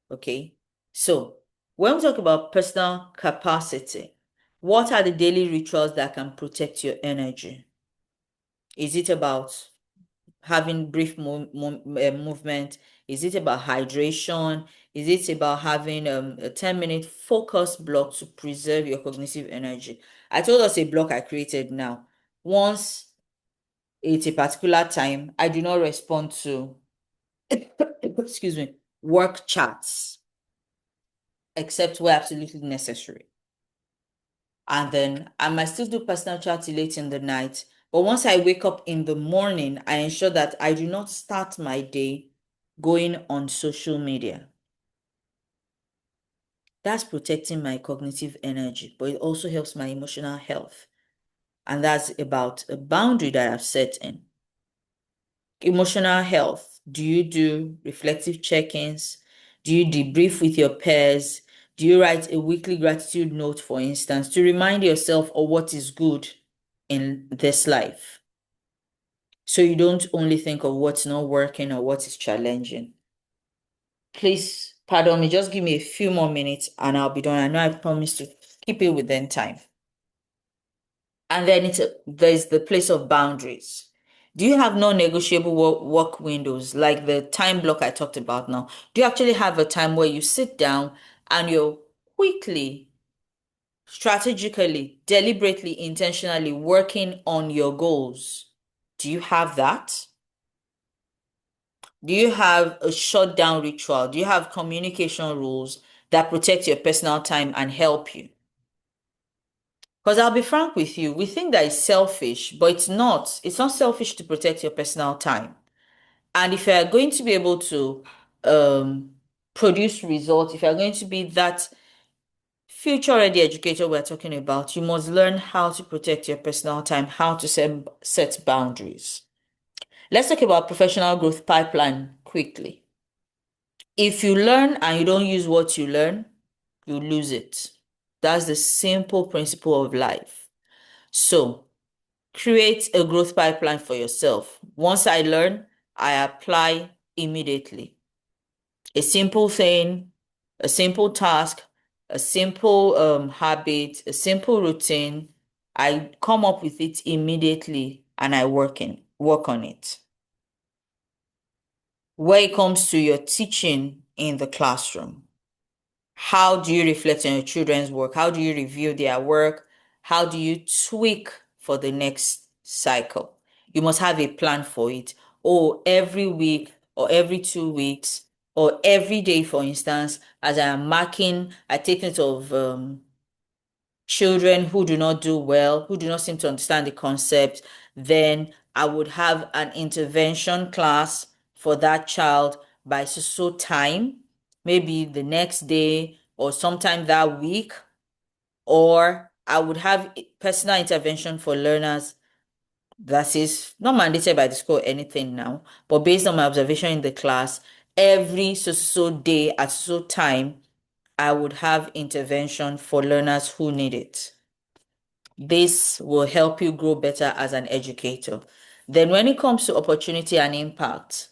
Okay. So when we talk about personal capacity, what are the daily rituals that can protect your energy? Is it about having brief movement? Is it about hydration? Is it about having a 10-minute focus block to preserve your cognitive energy? I told us a block I created now. Once it's a particular time, I do not respond to, excuse me, work chats, except where absolutely necessary. And then I might still do personal chat late in the night. But once I wake up in the morning, I ensure that I do not start my day going on social media. That's protecting my cognitive energy, but it also helps my emotional health. And that's about a boundary that I've set in. Emotional health. Do you do reflective check-ins? Do you debrief with your peers? Do you write a weekly gratitude note, for instance, to remind yourself of what is good in this life? So you don't only think of what's not working or what is challenging. Please, pardon me, just give me a few more minutes and I'll be done. I know I promised to keep it within time. And then there's the place of boundaries. Do you have non-negotiable work windows, like the time block I talked about now? Do you actually have a time where you sit down and you're quickly, strategically, deliberately, intentionally working on your goals? Do you have that? Do you have a shutdown ritual? Do you have communication rules that protect your personal time and help you? Because I'll be frank with you, we think that it's selfish, but it's not. It's not selfish to protect your personal time. And if you're going to be able to produce results, if you're going to be that future-ready educator we're talking about, you must learn how to protect your personal time, how to set boundaries. Let's talk about professional growth pipeline quickly. If you learn and you don't use what you learn, you lose it. That's the simple principle of life. So create a growth pipeline for yourself. Once I learn, I apply immediately. A simple thing, a simple task, a simple habit, a simple routine, I come up with it immediately and I work on it. When it comes to your teaching in the classroom, how do you reflect on your children's work? How do you review their work? How do you tweak for the next cycle? You must have a plan for it. Or every week or every 2 weeks or every day, for instance, as I am marking, I take note of children who do not do well, who do not seem to understand the concept, then I would have an intervention class for that child by so time, maybe the next day or sometime that week, or I would have personal intervention for learners that is not mandated by the school or anything now, but based on my observation in the class, every so day at so time, I would have intervention for learners who need it. This will help you grow better as an educator. Then when it comes to opportunity and impact,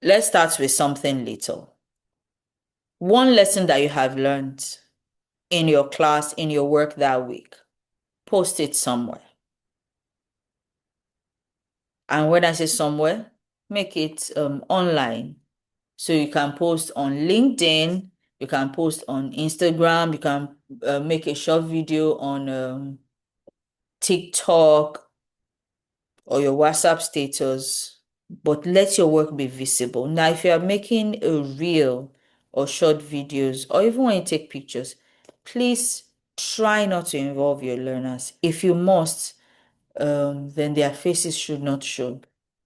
let's start with something little. One lesson that you have learned in your class, in your work that week, post it somewhere. And when I say somewhere, make it online. So you can post on LinkedIn, you can post on Instagram, you can make a short video on TikTok or your WhatsApp status, but let your work be visible. Now, if you are making a reel or short videos, or even when you take pictures, please try not to involve your learners. If you must, then their faces should not show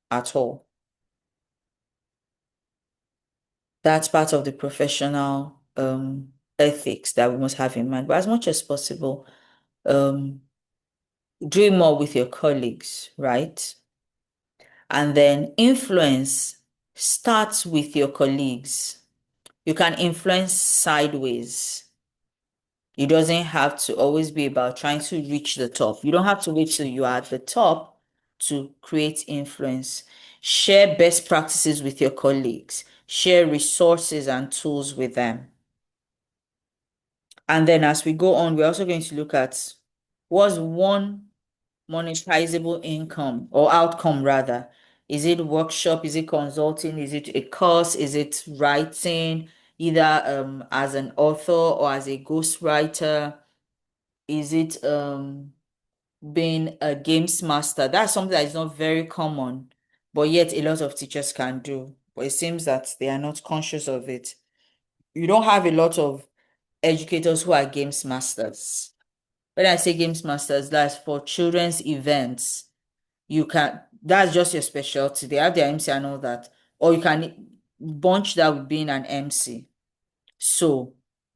at all. That's part of the professional ethics that we must have in mind. But as much as possible, um, do more with your colleagues, right? And then influence starts with your colleagues. You can influence sideways. It doesn't have to always be about trying to reach the top. You don't have to wait till you are at the top to create influence. Share best practices with your colleagues. Share resources and tools with them. And then as we go on, we're also going to look at what's one monetizable income or outcome rather. Is it workshop? Is it consulting? Is it a course? Is it writing, either as an author or as a ghostwriter? Is it being a games master? That's something that is not very common, but yet a lot of teachers can do. But it seems that they are not conscious of it. You don't have a lot of educators who are games masters. When I say games masters, that's for children's events. You can, that's just your specialty. They have their MC and all that. Or you can bunch that with being an MC. So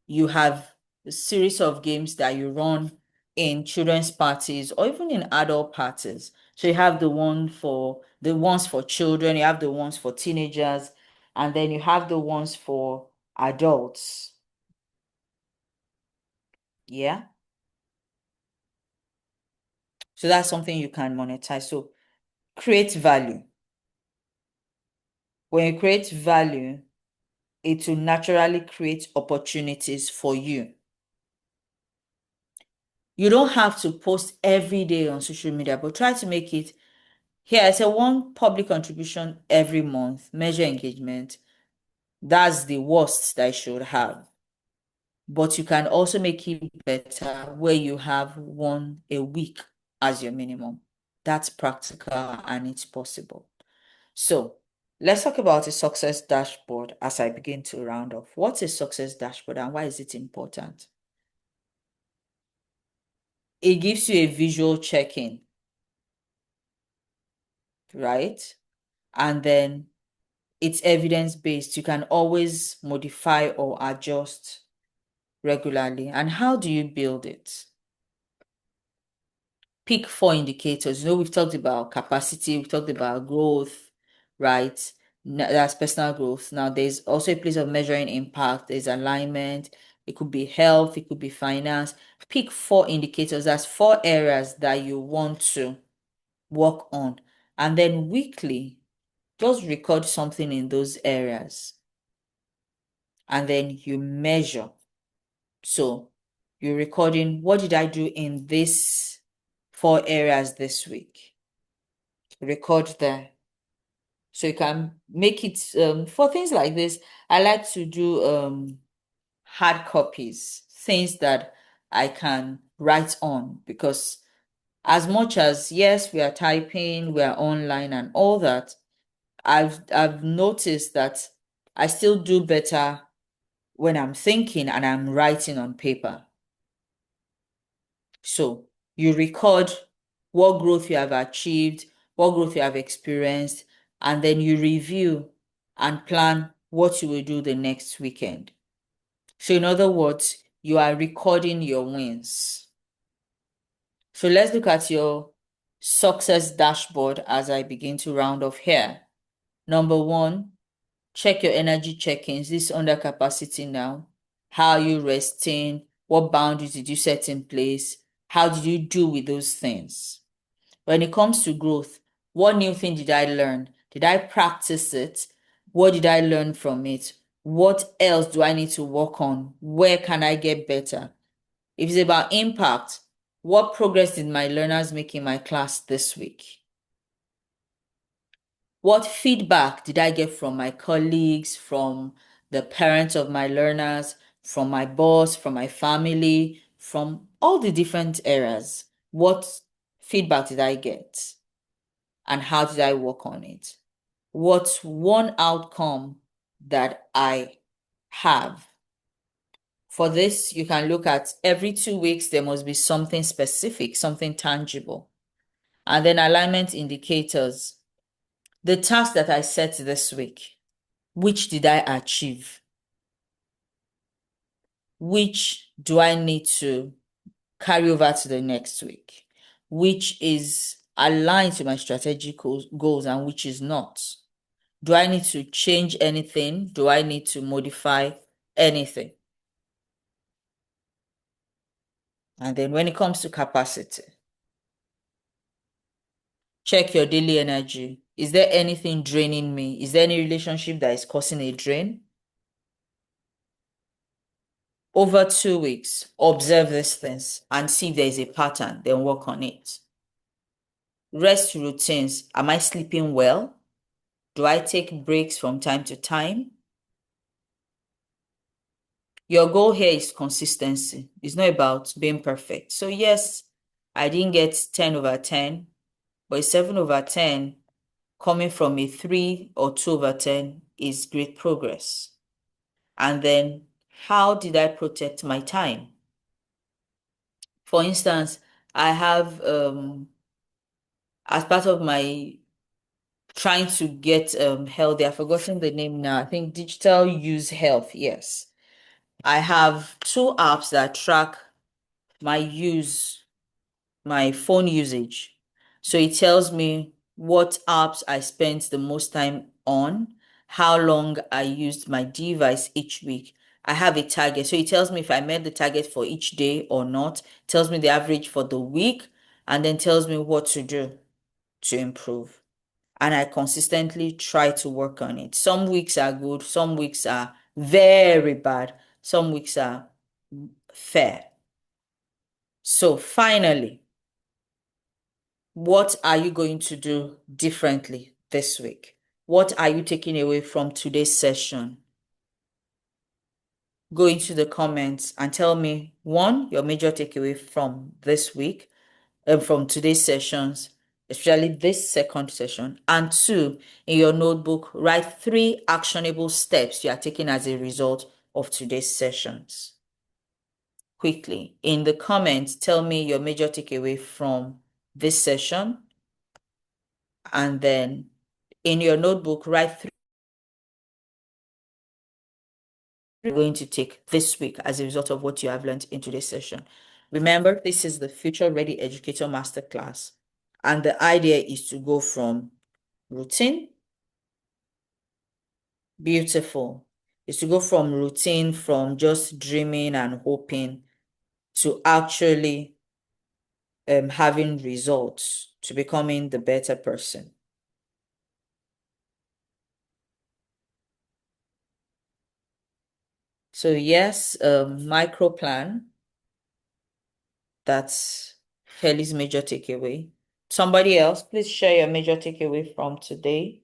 you have a series of games that you run in children's parties or even in adult parties. So you have the ones for children, you have the ones for teenagers, and then you have the ones for adults. Yeah. So that's something you can monetize. So create value. When you create value, it will naturally create opportunities for you. You don't have to post every day on social media, but try to make it here. I say one public contribution every month, measure engagement. That's the worst that I should have. But you can also make it better where you have one a week as your minimum. That's practical and it's possible. So let's talk about a success dashboard as I begin to round off. What's a success dashboard and why is it important? It gives you a visual check-in, right? And then it's evidence-based. You can always modify or adjust regularly. And how do you build it? Pick 4 indicators. We've talked about capacity, we've talked about growth, right? That's personal growth. Now, there's also a place of measuring impact. There's alignment. It could be health. It could be finance. Pick 4 indicators. That's 4 areas that you want to work on. And then weekly, just record something in those areas. And then you measure. So you're recording, what did I do in these 4 areas this week? Record there. So you can make it, for things like this, I like to do hard copies, things that I can write on, because as much as, yes, we are typing, we are online and all that, I've noticed that I still do better when I'm thinking and I'm writing on paper. So you record what growth you have achieved, what growth you have experienced, and then you review and plan what you will do the next weekend. So in other words, you are recording your wins. So let's look at your success dashboard as I begin to round off here. Number 1, check your energy check-ins. This is under capacity now. How are you resting? What boundaries did you set in place? How did you do with those things? When it comes to growth, what new thing did I learn? Did I practice it? What did I learn from it? What else do I need to work on? Where can I get better? If it's about impact, what progress did my learners make in my class this week? What feedback did I get from my colleagues, from the parents of my learners, from my boss, from my family, from all the different areas? What feedback did I get? And how did I work on it? What's one outcome that I have? For this, you can look at every 2 weeks, there must be something specific, something tangible. And then alignment indicators. The task that I set this week, which did I achieve? Which do I need to carry over to the next week? Which is aligned to my strategic goals and which is not? Do I need to change anything? Do I need to modify anything? And then when it comes to capacity, check your daily energy. Is there anything draining me? Is there any relationship that is causing a drain? Over 2 weeks, observe these things and see if there is a pattern, then work on it. Rest routines. Am I sleeping well? Do I take breaks from time to time? Your goal here is consistency. It's not about being perfect. So yes, I didn't get 10 over 10, but a 7 over 10 coming from a 3 or 2 over 10 is great progress. And then how did I protect my time? For instance, I have, as part of my trying to get healthy, I've forgotten the name now. I think Digital Use Health. Yes. I have 2 apps that track my phone usage. So it tells me what apps I spent the most time on, how long I used my device each week. I have a target. So it tells me if I met the target for each day or not, it tells me the average for the week, and then tells me what to do to improve. And I consistently try to work on it. Some weeks are good, some weeks are very bad, some weeks are fair. So finally, what are you going to do differently this week? What are you taking away from today's session? Go into the comments and tell me, 1, your major takeaway from this week, from today's sessions, especially this second session. And 2, in your notebook, write 3 actionable steps you are taking as a result of today's sessions. Quickly, in the comments, tell me your major takeaway from this session. And then in your notebook, write 3 you're going to take this week as a result of what you have learned in today's session. Remember, this is the Future Ready Educator Masterclass. And the idea is to go from routine, beautiful, is to go from routine, from just dreaming and hoping, to actually having results, to becoming the better person. So yes, micro plan. That's Kelley's major takeaway. Somebody else, please share your major takeaway from today.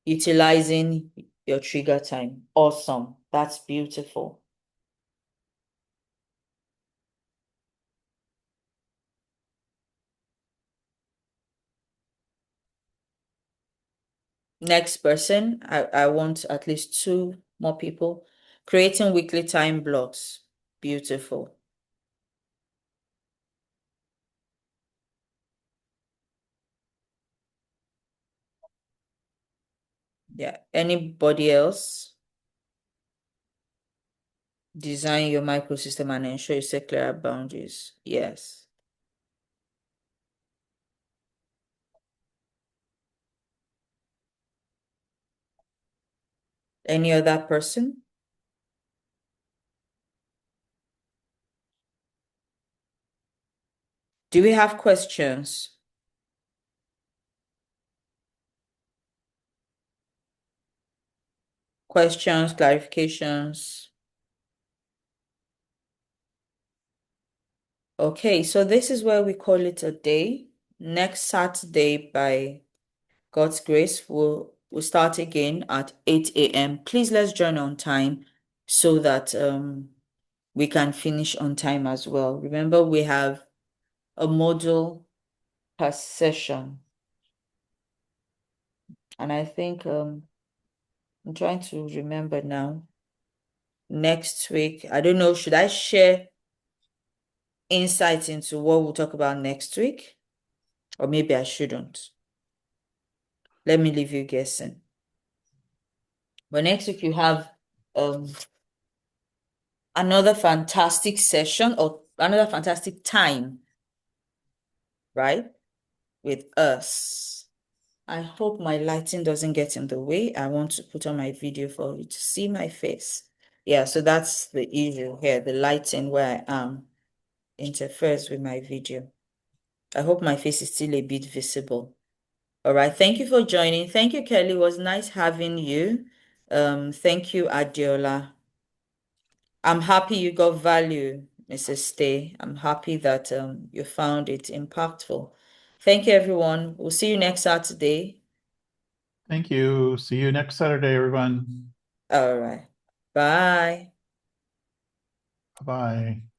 Utilizing your trigger time. Awesome. That's beautiful. Next person, I want at least 2 more people. Creating weekly time blocks. Beautiful. Yeah. Anybody else? Design your microsystem and ensure you set clear boundaries. Yes. Any other person? Do we have questions? Questions, clarifications? Okay, so this is where we call it a day. next Saturday, by God's grace, we'll start again at 8 a.m. Please let's join on time so that we can finish on time as well. Remember, we have a module per session. And I think I'm trying to remember now. Next week, I don't know, should I share insights into what we'll talk about next week? Or maybe I shouldn't. Let me leave you guessing. But next week you have another fantastic session or another fantastic time, right? With us. I hope my lighting doesn't get in the way. I want to put on my video for you to see my face. Yeah, so that's the issue here. The lighting where I am interferes with my video. I hope my face is still a bit visible. All right. Thank you for joining. Thank you, Kelley. It was nice having you. Thank you, Adiola. I'm happy you got value, Mrs. Stay. I'm happy that you found it impactful. Thank you, everyone. We'll see you next Saturday. Thank you. See you next Saturday, everyone. All right. Bye. Bye-bye.